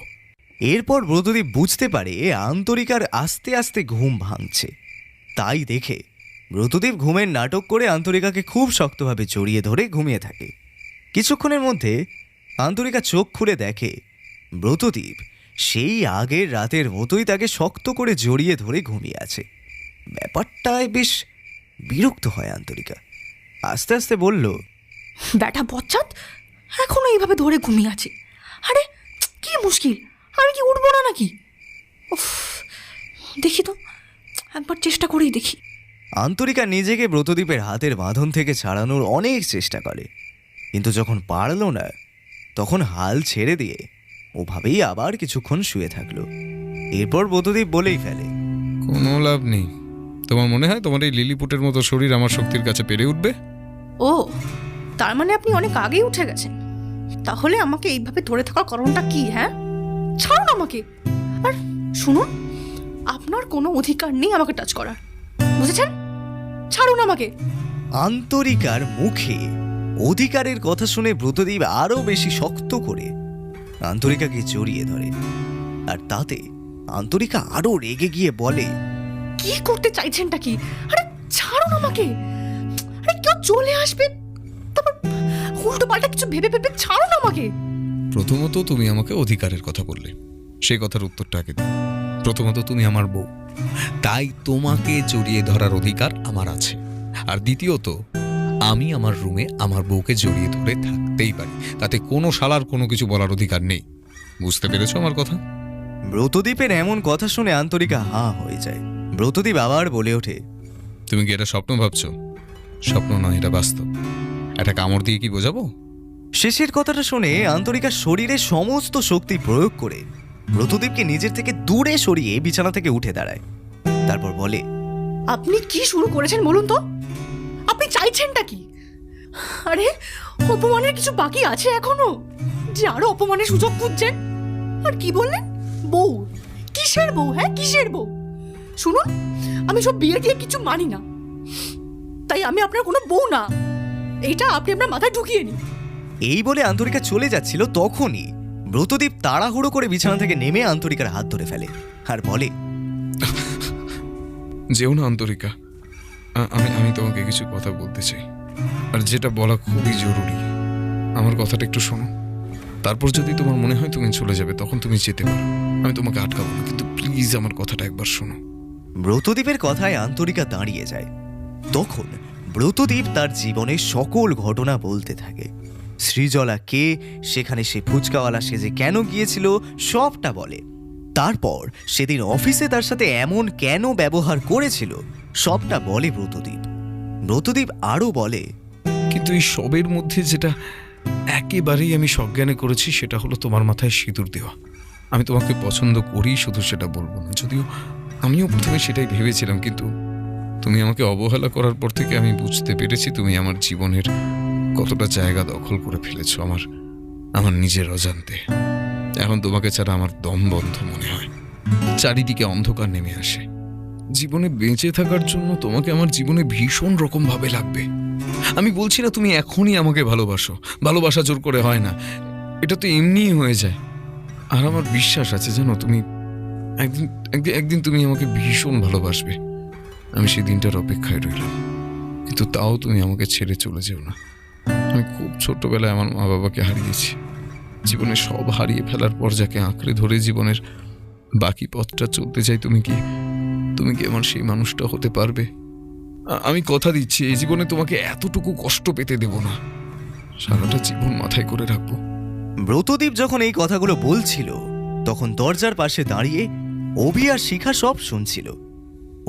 এরপর ব্রতদীপ বুঝতে পারে আন্তরিকার আস্তে আস্তে ঘুম ভাঙছে। তাই দেখে ব্রতদীপ ঘুমের নাটক করে আন্তরিকাকে খুব শক্তভাবে জড়িয়ে ধরে ঘুমিয়ে থাকে। কিছুক্ষণের মধ্যে আন্তরিকা চোখ খুলে দেখে ব্রতদীপ সেই আগের রাতের মতোই তাকে শক্ত করে জড়িয়ে ধরে ঘুমিয়ে আছে। ব্যাপারটায় বেশ বিরক্ত হয় আন্তরিকা। আস্তে আস্তে বলল, ব্যাটা বচ্চাত, এখনো এইভাবে ধরে ঘুমিয়ে আছে। আরে কি মুশকিল, আমি কি উঠবো না নাকি? উফ, দেখি তো, একবার চেষ্টা করেই দেখি। আন্তরিকা নিজেকে ব্রতদীপের হাতের বাঁধন থেকে ছাড়ানোর অনেক চেষ্টা করে, কিন্তু যখন পারল না তখন হাল ছেড়ে দিয়ে ওভাবেই আবার কিছুক্ষণ শুয়ে থাকলো। এরপর ব্রতদীপ বলেই ফেলে, কোনো লাভ নেই। তোমার মনে হয় তোমার এই লিলিপুটের মতো শরীর আমার শক্তির কাছে পেরে উঠবে? ও, তার মানে আপনি অনেক আগেই উঠে গেছেন। তাহলে আমাকে এইভাবে ধরে থাকার কারণটা কি? হ্যাঁ, ছাড়ুন আমাকে। আর শুনুন, আপনার কোনো অধিকার নেই আমাকে টাচ করার, বুঝেছেন? ছাড়ুন আমাকে। আন্তরিকার মুখে অধিকারের কথা শুনে ব্রতদীপ আরো বেশি শক্ত করে আন্তরিকাকে জড়িয়ে ধরে, আর তাতে আন্তরিকা আরো রেগে গিয়ে বলে, কি করতে চাইছেনটা কি? আরে ছাড়ুন আমাকে। আরে কেউ চলে আসবে, তারপর উল্টো পাল্টা কিছু ভেবে ভেবে ছাড়ুন আমাকে। প্রথমত তুমি আমাকে অধিকারের কথা বললে, সেই কথার উত্তরটা আগে দিই। প্রথমত তুমি আমার বউ, তাই তোমাকে জড়িয়ে ধরার অধিকার আমার আছে। আর দ্বিতীয়ত আমি আমার রুমে আমার বউকে জড়িয়ে ধরে থাকতেই পারি, তাতে কোনো শালার কোনো কিছু বলার অধিকার নেই। বুঝতে পেরেছো আমার কথা? ব্রতদীপের এমন কথা শুনে আন্তরিকা হাঁ হয়ে যায়। ব্রতদীপ আবার বলে ওঠে, তুমি কি এটা স্বপ্ন ভাবছো? স্বপ্ন নয়, এটা বাস্তব। একটা কামড় দিয়ে কি বোঝাবো? শেষের কথাটা শুনে আন্তরিকা শরীরের সমস্ত শক্তি প্রয়োগ করে ব্রতদীপকে নিজের থেকে দূরে সরিয়ে বিছানা থেকে উঠে দাঁড়ায়। তারপর বলে, আপনি কি শুরু করেছেন বলুন তো? আপনি চাইছেনটা কি? আরে অপমানের কিছু বাকি আছে এখনো, যে আরো অপমানের সুযোগ খুঁজছেন? আর কি বললেন? বউ? কিসের বউ? হ্যাঁ কিসের বউ? শুনুন, আমি সব বিয়ে দিয়ে কিছু মানি না, তাই আমি আপনার কোনো বউ না, এইটা আপনি আপনার মাথায় ঢুকিয়ে নিন। এই বলে আন্তরিকা চলে যাচ্ছিল, তখনই ব্রতদীপ তাড়াহুড়ো করে বিছানা থেকে নেমে আন্তরিকার হাত ধরে ফেলে আর বলে, যেও না আন্তরিকা, আমি তোমাকে কিছু কথা বলতে চাই, আর যেটা বলা খুবই জরুরি। আমার কথাটা একটু শোনো, তারপর যদি তোমার মনে হয় তুমি চলে যাবে, তখন তুমি যেতে পারো, আমি তোমাকে আটকাবো না, কিন্তু প্লিজ আমার কথাটা একবার শোনো। ব্রতদীপের কথায় আন্তরিকা দাঁড়িয়ে যায়। তখন ব্রতদীপ তার জীবনের সকল ঘটনা বলতে থাকে। সৃজলা কে, সেখানে সে ফুচকাওয়ালা সেজে কেন গিয়েছিল, সবটা বলে। তারপর সেদিন অফিসে তার সাথে এমন কেন ব্যবহার করেছিল, সবটা বলে ব্রতদীপ। ব্রতদীপ আরও বলে, কিন্তু এই সবের মধ্যে যেটা একেবারেই আমি সজ্ঞানে করেছি, সেটা হলো তোমার মাথায় সিঁদুর দেওয়া। আমি তোমাকে পছন্দ করি, শুধু সেটা বলবো না, যদিও আমিও প্রথমে সেটাই ভেবেছিলাম, কিন্তু তুমি আমাকে অবহেলা করার পর থেকে আমি বুঝতে পেরেছি তুমি আমার জীবনের কতটা জায়গা দখল করে ফেলেছো আমার নিজের অজান্তে। এখন তোমাকে ছাড়া আমার দম বন্ধ মনে হয়, চারিদিকে অন্ধকার নেমে আসে। জীবনে বেঁচে থাকার জন্য তোমাকে আমার জীবনে ভীষণ রকম ভাবে লাগবে। আমি বলছি না তুমি এখনই আমাকে ভালোবাসো, ভালোবাসা জোর করে হয় না, এটা তো এমনিই হয়ে যায়। আর আমার বিশ্বাস আছে জানো, তুমি একদিন তুমি আমাকে ভীষণ ভালোবাসবে। আমি সেই দিনটার অপেক্ষায় রইলাম, কিন্তু তাও তুমি আমাকে ছেড়ে চলে যেও না। আমি খুব ছোট্টবেলায় আমার মা বাবাকে হারিয়েছি। জীবনে সব হারিয়ে ফেলার পর যাকে আঁকড়ে ধরে জীবনের বাকি পথটা চলতে চাই, তুমি কি আমার সেই মানুষটা হতে পারবে? আমি কথা দিচ্ছি, এই জীবনে তোমাকে এতটুকু কষ্ট পেতে দেব না, সারাটা জীবন মাথায় করে রাখবো। ব্রতদীপ যখন এই কথাগুলো বলছিল, তখন দরজার পাশে দাঁড়িয়ে অভি আর শিখা সব শুনছিল।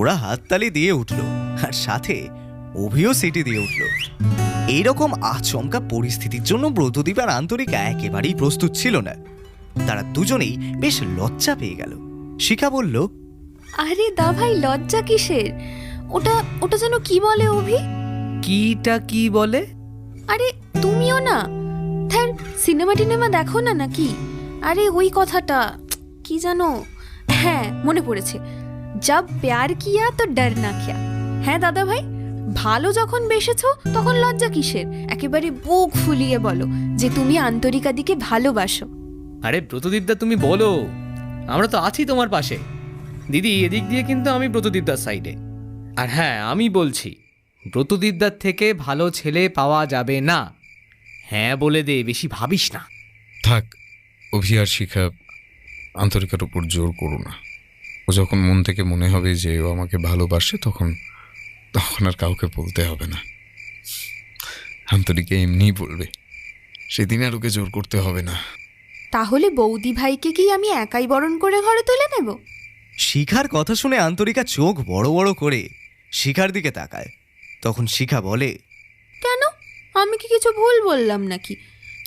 ওরা হাততালি দিয়ে উঠল, আর সাথে অভিও সিটি দিয়ে উঠল। এইরকম আচমকা পরিস্থিতির জন্য ব্রতদীপ আর আন্তরিকা একেবারেই প্রস্তুত ছিল না। তারা দুজনেই বেশ লজ্জা পেয়ে গেল। শিখা বলল, আরে দা ভাই, লজ্জা কিসের? ওটা যেন কি বলে অভি? কিটা কি বলে? আরে তুমিও না ধ্যার সিনেমা টিনেমা দেখো না নাকি? আরে ওই কথাটা কি জানো? হ্যাঁ মনে পড়েছে, জব প্যার কিয়া তো ডর না কিয়া। হ্যাঁ দাদা ভাই, ভালো যখন বেসেছো তখন লজ্জা কিসের? একেবারে বুক ফুলিয়ে বলো যে তুমি আন্তরিকা দিকে ভালোবাসো। আরে ব্রতদীপদা তুমি বলো, আমরা তো আছি তোমার পাশে। দিদি, এদিক দিয়ে কিন্তু আমি ব্রতদীপদার সাইডে। আর হ্যাঁ, আমি বলছি, ব্রতদীপদার থেকে ভালো ছেলে পাওয়া যাবে না। হ্যাঁ বলে দে, বেশি ভাবিস না। থাক, অভি আর শিখা, আন্তরিকার উপর জোর করো না। ও যখন মন থেকে মনে হবে যে ও আমাকে ভালোবাসে, তখন আর কাউকে বলতে হবে না। আন্তরিকা এমনিই বলবে, সেদিন আর ওকে জোর করতে হবে না। তাহলে বৌদি ভাইকে কি আমি একাই বরণ করে ঘরে তুলে নেব? শিখার কথা শুনে আন্তরিকা চোখ বড় বড় করে শিখার দিকে তাকায়। তখন শিখা বলে, কেন? আমি কি কিছু ভুল বললাম নাকি?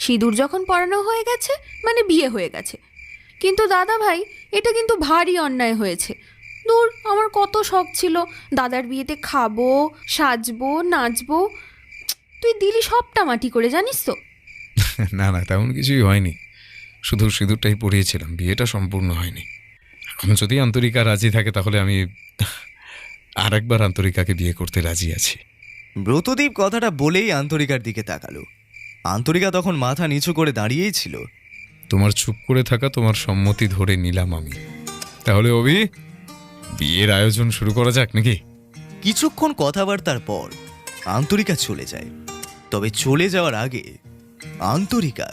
সিঁদুর যখন পরানো হয়ে গেছে মানে বিয়ে হয়ে গেছে। কিন্তু দাদা ভাই, এটা কিন্তু ভারী অন্যায় হয়েছে। দূর, আমার কত শখ ছিল দাদার বিয়েতে খাবো, সাজবো, নাচবো। তুই দিলি সবটা মাটি করে, জানিস তো? না না, তেমন কিছুই হয়নি, শুধু সিঁদুরটাই পরিয়েছিলাম, বিয়েটা সম্পূর্ণ হয়নি। এখন যদি আন্তরিকা রাজি থাকে তাহলে আমি আর একবার আন্তরিকাকে বিয়ে করতে রাজি আছি। ব্রতদীপ কথাটা বলেই আন্তরিকার দিকে তাকালো। আন্তরিকা তখন মাথা নিচু করে দাঁড়িয়েই ছিল। তোমার চুপ করে থাকা তোমার সম্মতি ধরে নিলাম আমি। তাহলে অভি, বিয়ের আয়োজন শুরু করা যাক নাকি? কিছুক্ষণ কথাবার্তার পর আন্তরিকা চলে যায়। তবে চলে যাওয়ার আগে আন্তরিকা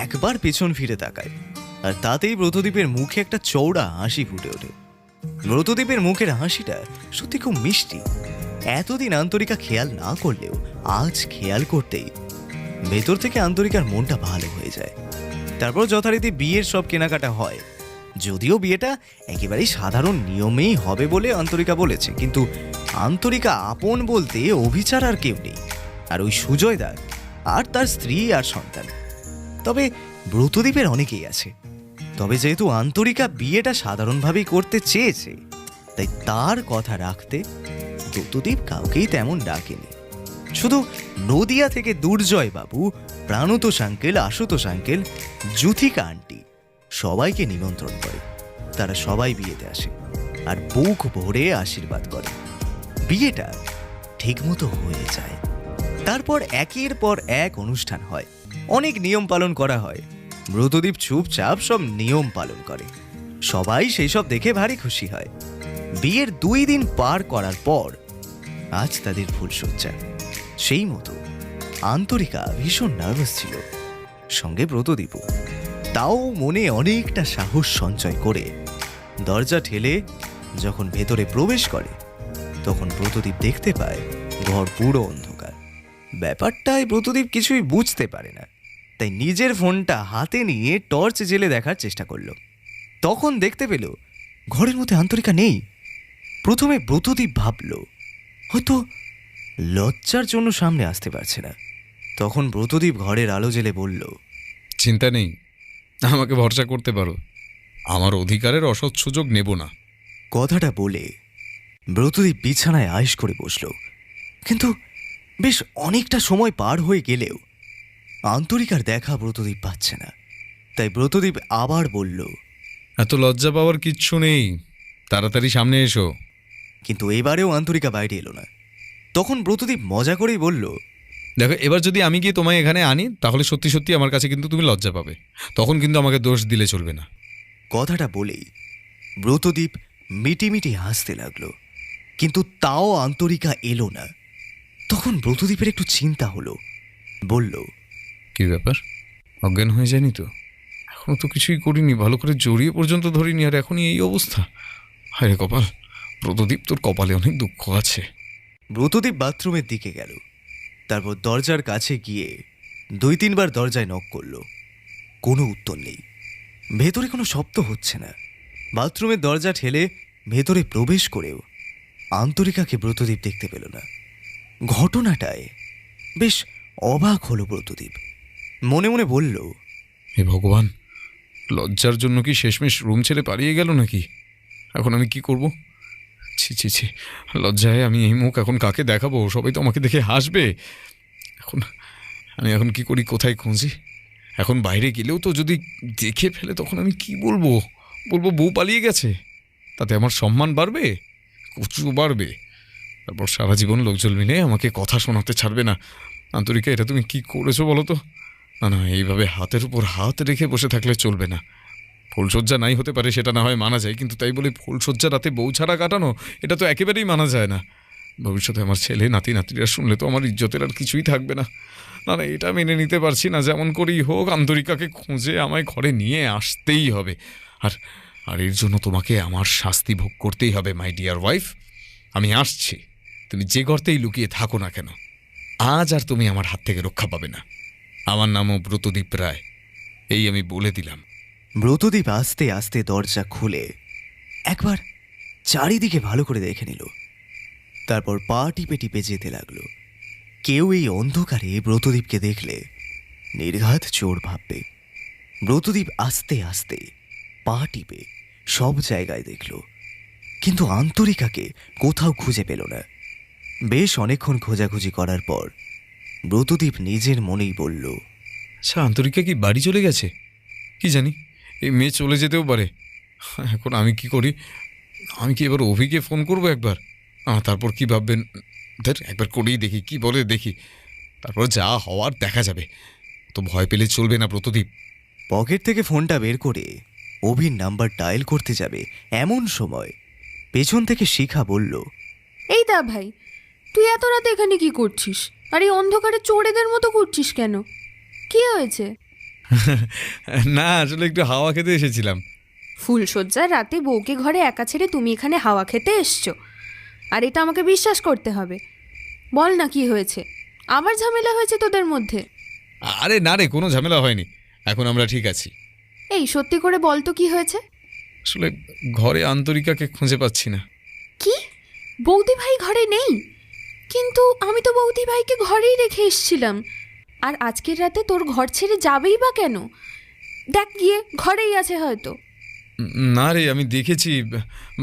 একবার পেছন ফিরে তাকায়, আর তাতেই ব্রতদীপের মুখে একটা চওড়া হাসি ফুটে ওঠে। ব্রতদীপের মুখের হাসিটা সত্যি খুব মিষ্টি। এতদিন আন্তরিকা খেয়াল না করলেও আজ খেয়াল করতেই ভেতর থেকে আন্তরিকার মনটা ভালো হয়ে যায়। তারপর যথারীতি বিয়ের সব কেনাকাটা হয়। যদিও বিয়েটা একেবারেই সাধারণ নিয়মেই হবে বলে আন্তরিকা বলেছে, কিন্তু আন্তরিকা আপন বলতে অভিচার আর কেউ নেই, আর ওই সুজয়দা আর তার স্ত্রী আর সন্তান। তবে ব্রতদীপের অনেকেই আছে। তবে যেহেতু আন্তরিকা বিয়েটা সাধারণভাবেই করতে চেয়েছে, তাই তার কথা রাখতে ব্রতদীপ কাউকেই তেমন ডাকেনি। শুধু নদিয়া থেকে দুর্জয় বাবু, প্রাণতোষ আঙ্কেল, আশুতোষ আঙ্কেল, যুথিকা আন্টি সবাইকে নিমন্ত্রণ করে। তারা সবাই বিয়েতে আসে আর বুক ভরে আশীর্বাদ করে। বিয়েটা ঠিকমতো হয়ে যায়। তারপর একের পর এক অনুষ্ঠান হয়, অনেক নিয়ম পালন করা হয়। ব্রতদীপ চুপচাপ সব নিয়ম পালন করে। সবাই সেই সব দেখে ভারী খুশি হয়। বিয়ের 2 দিন পার করার পর আজ তাদের ফুলসজ্জা। সেই মতো আন্তরিকা ভীষণ নার্ভাস ছিল, সঙ্গে ব্রতদীপও। তাও মনে অনেকটা সাহস সঞ্চয় করে দরজা ঠেলে যখন ভেতরে প্রবেশ করে, তখন ব্রতদীপ দেখতে পায় ঘর পুরো অন্ধকার। ব্যাপারটায় ব্রতদীপ কিছুই বুঝতে পারে না, তাই নিজের ফোনটা হাতে নিয়ে টর্চ জেলে দেখার চেষ্টা করলো। তখন দেখতে পেল ঘরের মধ্যে আন্তরিকা নেই। প্রথমে ব্রতদীপ ভাবল হয়তো লজ্জার জন্য সামনে আসতে পারছে না। তখন ব্রতদীপ ঘরের আলো জেলে বলল, চিন্তা নেই, আমাকে ভরসা করতে পারো। আমার অধিকারের অসৎ সুযোগ নেব না। কথাটা বলে ব্রতদীপ বিছানায় আয়েশ করে বসল। কিন্তু বেশ অনেকটা সময় পার হয়ে গেলেও আন্তরিকার দেখা ব্রতদীপ পাচ্ছে না। তাই ব্রতদীপ আবার বলল, এত লজ্জা পাওয়ার কিচ্ছু নেই, তাড়াতাড়ি সামনে এসো। কিন্তু এবারেও আন্তরিকা বাইরে এলো না। তখন ব্রতদীপ মজা করেই বলল, দেখো, এবার যদি আমি গিয়ে তোমায় এখানে আনি তাহলে সত্যি সত্যি আমার কাছে কিন্তু তুমি লজ্জা পাবে। তখন কিন্তু আমাকে দোষ দিলে চলবে না। কথাটা বলেই ব্রতদীপ মিটিমিটি হাসতে লাগলো। কিন্তু তাও আন্তরিকা এলো না। তখন ব্রতদীপের একটু চিন্তা হলো। বলল, কি ব্যাপার, অজ্ঞান হয়ে যায়নি তো? এখনো তো কিছুই করিনি, ভালো করে জড়িয়ে পর্যন্ত ধরিনি, আর এখনই এই অবস্থা। হায় কপাল, ব্রতদীপ তোর কপালে অনেক দুঃখ আছে। ব্রতদীপ বাথরুমের দিকে গেল। তারপর দরজার কাছে গিয়ে 2-3 বার দরজায় নক করল। কোনো উত্তর নেই। ভেতরে কোনো শব্দ হচ্ছে না। বাথরুমের দরজা ঠেলে ভেতরে প্রবেশ করেও আন্তরিকাকে ব্রতদীপ দেখতে পেল না। ঘটনাটায় বেশ অবাক হলো ব্রতদীপ। মনে মনে বলল, হে ভগবান, লজ্জার জন্য কি শেষমেশ রুম ছেড়ে পালিয়ে গেল নাকি? এখন আমি কি করব? ছি ছি ছি, লজ্জায় আমি এই মুখ এখন কাকে দেখাবো? সবাই তো আমাকে দেখে হাসবে। আমি এখন কি করি, কোথায় খুঁজি? এখন বাইরে গেলেও তো যদি দেখে ফেলে তখন আমি কি বলবো? বলবো বউ পালিয়ে গেছে, তাতে আমার সম্মান বাড়বে, কচু বাড়বে। তারপর সারা জীবন লোকজন মিলে আমাকে কথা শোনাতে ছাড়বে না। আন্তরিকা, এটা তুমি কি করেছো বলো তো? না না, এইভাবে হাতের উপর হাত রেখে বসে থাকলে চলবে না। ফুলশয্যা নাই হতে পারে, সেটা না হয় মানা যায়, কিন্তু তাই বলে ফুলশয্যা রাতে বউ ছাড়া কাটানো, এটা তো একেবারেই মানা যায় না। ভবিষ্যতে আমার ছেলে নাতি নাতিরা শুনলে তো আমার ইজ্জতের আর কিছুই থাকবে না। না না, এটা মেনে নিতে পারছি না। যেমন করেই হোক আন্তরিকাকে খুঁজে আমায় ঘরে নিয়ে আসতেই হবে। আর আর এর জন্য তোমাকে আমার শাস্তি ভোগ করতেই হবে, মাই ডিয়ার ওয়াইফ। আমি আসছি, তুমি যে গর্তেই লুকিয়ে থাকো না কেন, আজ আর তুমি আমার হাত থেকে রক্ষা পাবে না। আমার নামও ব্রতদীপ রায়, এই আমি বলে দিলাম। ব্রতদীপ আস্তে আস্তে দরজা খুলে একবার চারিদিকে ভালো করে দেখে নিল। তারপর পা টিপে টিপে যেতে লাগলো। কেউ এই অন্ধকারে ব্রতদীপকে দেখলে নির্ঘাত চোর ভাববে। ব্রতদীপ আস্তে আস্তে পা টিপে সব জায়গায় দেখল, কিন্তু আন্তরিকাকে কোথাও খুঁজে পেল না। বেশ অনেকক্ষণ খোঁজাখুঁজি করার পর ব্রতদীপ নিজের মনেই বলল, আচ্ছা, আন্তরিকা কি বাড়ি চলে গেছে? কি জানি, এই মেয়ে চলে যেতেও পারে। এখন আমি কি করি? আমি কি এবার অভিকে ফোন করবো একবার? তারপর কি ভাববেন? একবার করেই দেখি, কি বলে দেখি, তারপর যা হওয়ার দেখা যাবে। তো ভয় পেলে চলবে না ব্রতদীপ। পকেট থেকে ফোনটা বের করে অভির নাম্বার ডায়াল করতে যাবে এমন সময় পেছন থেকে শিখা বলল, এই দা ভাই, তুই এত রাতে এখানে কি করছিস? আর এই অন্ধকারে চোরেদের মতো করছিস কেন? কি হয়েছে? না, আসলে একটু হাওয়া খেতে এসেছিলাম। ফুলশয্যার রাতে বউকে ঘরে একা ছেড়ে তুমি এখানে হাওয়া খেতে এসছো? আর এটা আমাকে বিশ্বাস করতে হবে। বল না কি হয়েছে? আবার ঝামেলা হয়েছে তোদের মধ্যে? আরে না রে, কোনো ঝামেলা হয়নি, এখন আমরা ঠিক আছি। এই সত্যি করে বল তো কি হয়েছে? আসলে ঘরে আন্তরিকাকে খুঁজে পাচ্ছি না। কি? বৌদি ভাই ঘরে নেই? কিন্তু আমি তো বৌদি ভাইকে ঘরেই রেখে এসেছিলাম। আর আজকের রাতে তোর ঘর ছেড়ে যাবেই বা কেন? দেখ গিয়ে, ঘরেই আছে হয়তো। না রে, আমি দেখেছি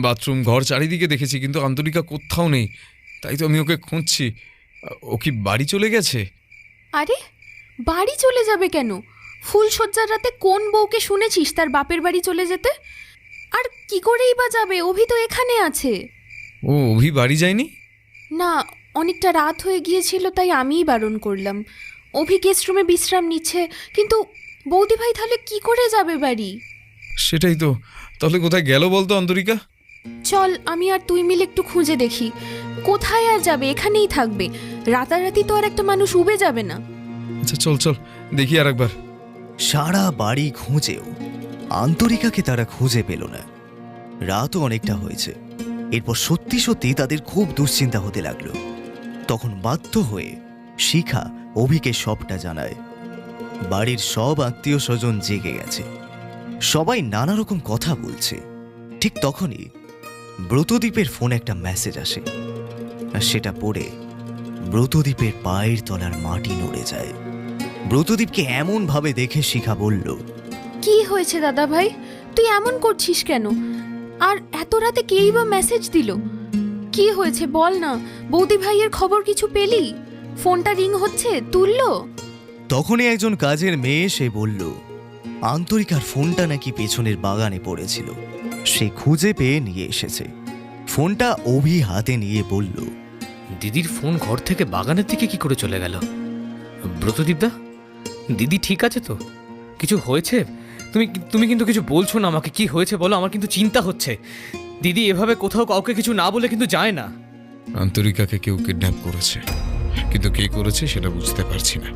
বাথরুম, ঘর চারিদিকে দেখেছি, কিন্তু আন্তরিকা কোথাও নেই। তাই তো আমি ওকে খুঁজছি। ও কি বাড়ি চলে গেছে? আরে বাড়ি চলে যাবে কেন? ফুলশয্যার রাতে কোন বউকে শুনেছিস তার বাপের বাড়ি চলে যেতে? আর কি করেই বা যাবে? অভি তো এখানে আছে। ও অভি বাড়ি যায়নি? না, অনেকটা রাত হয়ে গিয়েছিল, তাই আমিই বারণ করলাম। অভি গেস্ট রুমে বিশ্রাম নিচ্ছে। কিন্তু বৌদি ভাই তাহলে কি করে যাবে বাড়ি? সেটাই তো। তাহলে কোথায় গেল বলতো আন্তরিকা? চল আমি আর তুই মিলে একটু খুঁজে দেখি। কোথায় আর যাবে? এখানেই থাকবে। রাতারাতি তো আর একটা মানুষ উবে যাবে না। আচ্ছা চল চল দেখি আর একবার। সারা বাড়ি খুঁজেও আন্তরিকাকে তারা খুঁজে পেল না। রাতও অনেকটা হয়েছে। এরপর সত্যি সত্যি তাদের খুব দুশ্চিন্তা হতে লাগলো। তখন বাধ্য হয়ে শিখা অভিকে সবটা জানায়। বাড়ির সব আত্মীয় স্বজন জেগে গেছে, সবাই নানা রকম কথা বলছে। ঠিক তখনই ব্রতদীপের ফোন একটা মেসেজ আসে, আর সেটা পড়ে ব্রতদীপের পায়ের তলার মাটি নড়ে যায়। ব্রতদীপকে এমন ভাবে দেখে শিখা বলল, কি হয়েছে দাদা ভাই? তুই এমন করছিস কেন? আর এত রাতে কেই বা মেসেজ দিল? কি হয়েছে বল না। বৌদি ভাইয়ের খবর কিছু পেলি? ফোনটা রিং হচ্ছে, তুললো? তখনই একজন কাজের মেয়ে এসে বলল, আন্তরিকার ফোনটা নাকি পেছনের বাগানে পড়েছিল, সে খুঁজে পেয়ে নিয়ে এসেছে। ফোনটা অভি হাতে নিয়ে বলল, দিদির ফোন ঘর থেকে বাগানের দিকে কি করে চলে গেল? ব্রতদীপদা, দিদি ঠিক আছে তো? কিছু হয়েছে? তুমি কিন্তু কিছু বলছো না আমাকে। কি হয়েছে বলো, আমার কিন্তু চিন্তা হচ্ছে। দিদি এভাবে কোথাও কাউকে কিছু না বলে কিন্তু যায় না। আন্তরিকাকে কেউ কিডন্যাপ করেছে, কিন্তু কে করেছে সেটা বুঝতে পারছি না।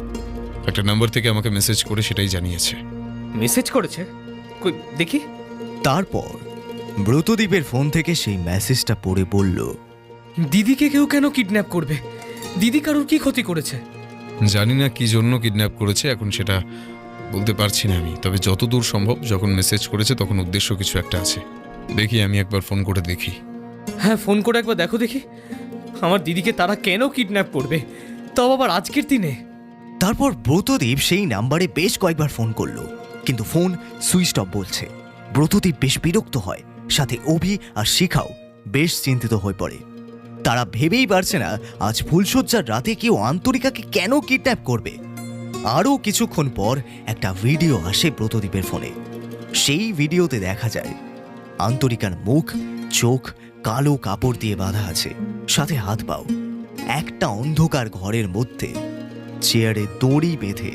একটা নাম্বার থেকে আমাকে মেসেজ করে সেটাই জানিয়েছে। মেসেজ করেছে? কই দেখি। তারপর ব্রতদীপের ফোন থেকে সেই মেসেজটা পড়ে বলল, দিদিকে কেউ কেন কিডন্যাপ করবে? দিদি কারোর কি ক্ষতি করেছে? জানি না কি জন্য কিডন্যাপ করেছে, এখন সেটা বলতে পারছি না আমি। তবে যতদূর সম্ভব যখন মেসেজ করেছে তখন উদ্দেশ্য কিছু একটা আছে। দেখি, আমি একবার ফোন করে দেখি। হ্যাঁ, ফোন করে একবার দেখো দেখি। আমার দিদিকে তারা কেন কিডন্যাপ করবে, তাও আবার আজকের দিনে? তারপর ব্রতদীপ সেই নাম্বারে বেশ কয়েকবার ফোন করলো, কিন্তু ফোন সুইচ অফ বলছে। ব্রতদীপ বেশ বিরক্ত হয়, সাথে অভি আর শিখাও বেশ চিন্তিত হয়ে পড়ে। তারা ভেবেই পারছে না আজ ফুলশয্যার রাতে কেউ আন্তরিকাকে কেন কিডন্যাপ করবে। আরও কিছুক্ষণ পর একটা ভিডিও আসে ব্রতদীপের ফোনে। সেই ভিডিওতে দেখা যায় আন্তরিকার মুখ চোখ কালো কাপড় দিয়ে বাঁধা আছে, সাথে হাত পাও। একটা অন্ধকার ঘরের মধ্যে চেয়ারে দড়ি বেঁধে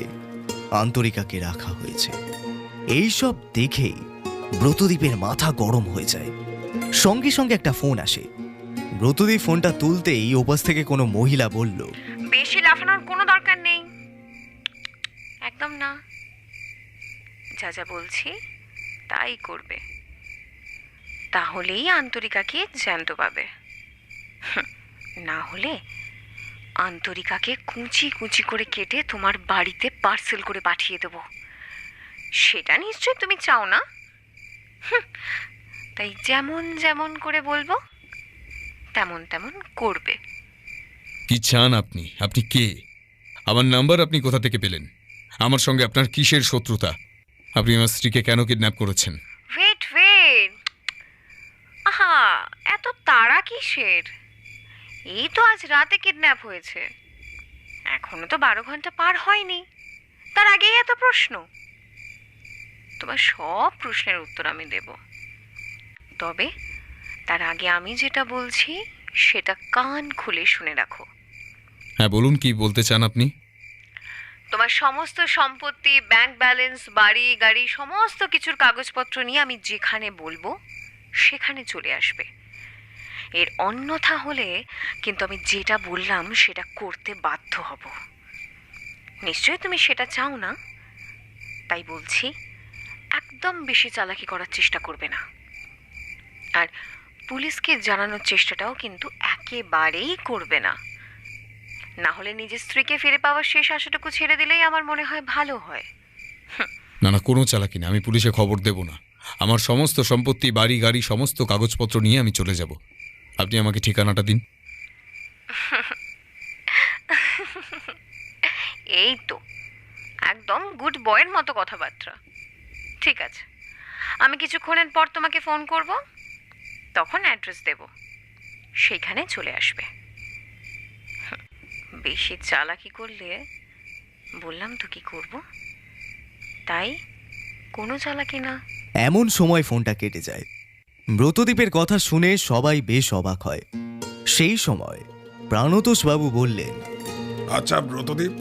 আন্তরিকাকে রাখা হয়েছে। এইসব দেখেই ব্রতদীপের মাথা গরম হয়ে যায়। সঙ্গে সঙ্গে একটা ফোন আসে। ব্রতদীপ ফোনটা তুলতেই ওপাশ থেকে কোনো মহিলা বলল, বেশি লাফানোর কোনো দরকার নেই, একদম না। যা যা বলছি তাই করবে, তাহলেই আন্তরিকাকে জ্যান্ত পাবে। না হলে আন্তরিকাকে কুচি কুচি করে কেটে তোমার বাড়িতে পার্সেল করে পাঠিয়ে দেব। সেটা নিশ্চয় তুমি চাও না? তাই যেমন যেমন করে বলবো তেমন তেমন করবে। কি চান আপনি? আপনি কে? আমার নাম্বার আপনি কোথা থেকে পেলেন? আমার সঙ্গে আপনার কিসের শত্রুতা? আপনি আমার স্ত্রীকে কেন কিডন্যাপ করেছেন? ওয়েট ওয়েট, আহা, এত তাড়া কিসের? এই তো আজ রাতে কিডন্যাপ হয়েছে, এখনো তো 12 ঘন্টা পার হয়নি, তার আগেই এত প্রশ্ন? তোমার সব প্রশ্নের উত্তর আমি দেব, তবে তার আগে আমি যেটা বলছি সেটা কান খুলে শুনে রাখো। হ্যাঁ বলুন, কি বলতে চান আপনি? তোমার সমস্ত সম্পত্তি, ব্যাংক ব্যালেন্স, বাড়ি গাড়ি, সমস্ত কিছুর কাগজপত্র নিয়ে আমি যেখানে বলবো সেখানে চলে আসবে। এর অন্যথা হলে কিন্তু আমি যেটা বললাম সেটা করতে বাধ্য হব। নিশ্চয়ই তুমি সেটা চাও না, তাই বলছি একদম বেশি চালাকি করার চেষ্টা করবে না। আর পুলিশকে জানানোর চেষ্টাটাও কিন্তু একেবারেই করবে না। না হলে নিজের স্ত্রীকে ফিরে পাওয়ার শেষ আশাটুকু ছেড়ে দিলেই আমার মনে হয় ভালো হয়। না না, কোনো চালাকি না, আমি পুলিশে খবর দেব না। আমার সমস্ত সম্পত্তি, বাড়ি গাড়ি, সমস্ত কাগজপত্র নিয়ে আমি চলে যাব। আপনি আমাকে ঠিকানাটা দিন। এই তো একদম গুড বয়ের মতো কথাবার্তা। ঠিক আছে, আমি কিছুক্ষণের পর তোমাকে ফোন করব, তখন অ্যাড্রেস দেব, সেইখানে চলে আসবে। বেশি চালাকি করলে বললাম তো কি করব, তাই কোনো চালাকি না। এমন সময় ফোনটা কেটে যায়। ব্রতদীপের কথা শুনে সবাই বেশ অবাক হয়। সেই সময় প্রাণতোষবাবু বললেন, আচ্ছা ব্রতদীপ,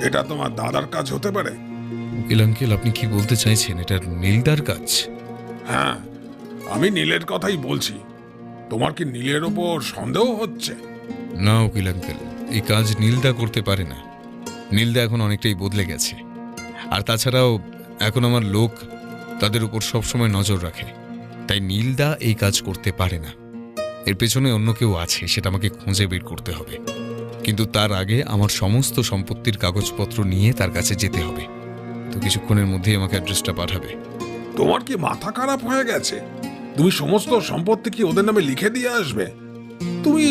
এটা তোমার দাদার কাজ হতে পারে? উকিল আঙ্কেল, আপনি কি বলতে চাইছেন? এটা নীলদার কাজ? হ্যাঁ, আমি নীলের কথাই বলছি। তোমার কি নীলের ওপর সন্দেহ হচ্ছে? না উকিল আঙ্কেল, এই কাজ নীলদা করতে পারে না। নীলদা এখন অনেকটাই বদলে গেছে। আর তাছাড়াও এখন আমার লোক তাদের উপর সবসময় নজর রাখে, তাই নীলদা এই কাজ করতে পারে না। এর পেছনে অন্য কেউ আছে, সেটা আমাকে খুঁজে বের করতে হবে। কিন্তু তার আগে আমার সমস্ত সম্পত্তির কাগজপত্র নিয়ে তার কাছে যেতে হবে। তো কিছুক্ষণের মধ্যেই আমাকে অ্যাড্রেসটা পাঠাবে। তোমার কি মাথা খারাপ হয়ে গেছে? তুমি সমস্ত সম্পত্তি কি ওদের নামে লিখে দিয়ে আসবে? তুমি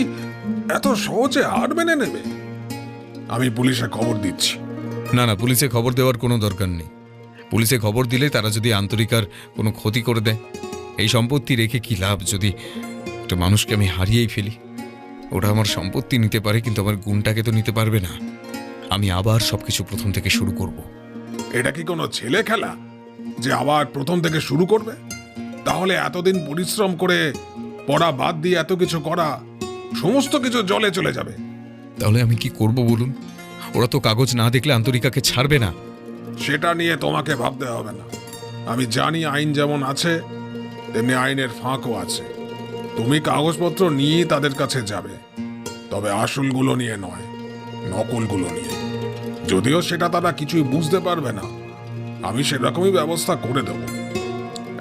এত সহজে হার মেনে নেবে? আমি পুলিশে খবর দিচ্ছি। না না, পুলিশে খবর দেওয়ার কোনো দরকার নেই। পুলিশে খবর দিলে তারা যদি আন্তরিকার কোনো ক্ষতি করে দেয়, এই সম্পত্তি রেখে কি লাভ যদি একটা মানুষকে আমি হারিয়েই ফেলি? ওরা আমার সম্পত্তি নিতে পারে, কিন্তু আমার গুণটাকে তো নিতে পারবে না। আমি আবার সবকিছু প্রথম থেকে শুরু করব। এটা কি কোনো ছেলে খেলা যে আবার প্রথম থেকে শুরু করবে? তাহলে এতদিন পরিশ্রম করে পড়া বাদ দিয়ে এত কিছু করা, সমস্ত কিছু জলে চলে যাবে। তাহলে আমি কি করব বলুন? ওরা তো কাগজ না দেখলে আন্তরিকাকে ছাড়বে না। সেটা নিয়ে তোমাকে ভাবতে হবে না। আমি জানি আইন যেমন আছে তেমনি আইনের ফাঁকও আছে। তুমি কাগজপত্র নিয়ে তাদের কাছে যাবে, তবে আসলগুলো নিয়ে নয়, নকলগুলো নিয়ে। যদিও সেটা তারা কিছুই বুঝতে পারবে না, আমি সেরকমই ব্যবস্থা করে দেব।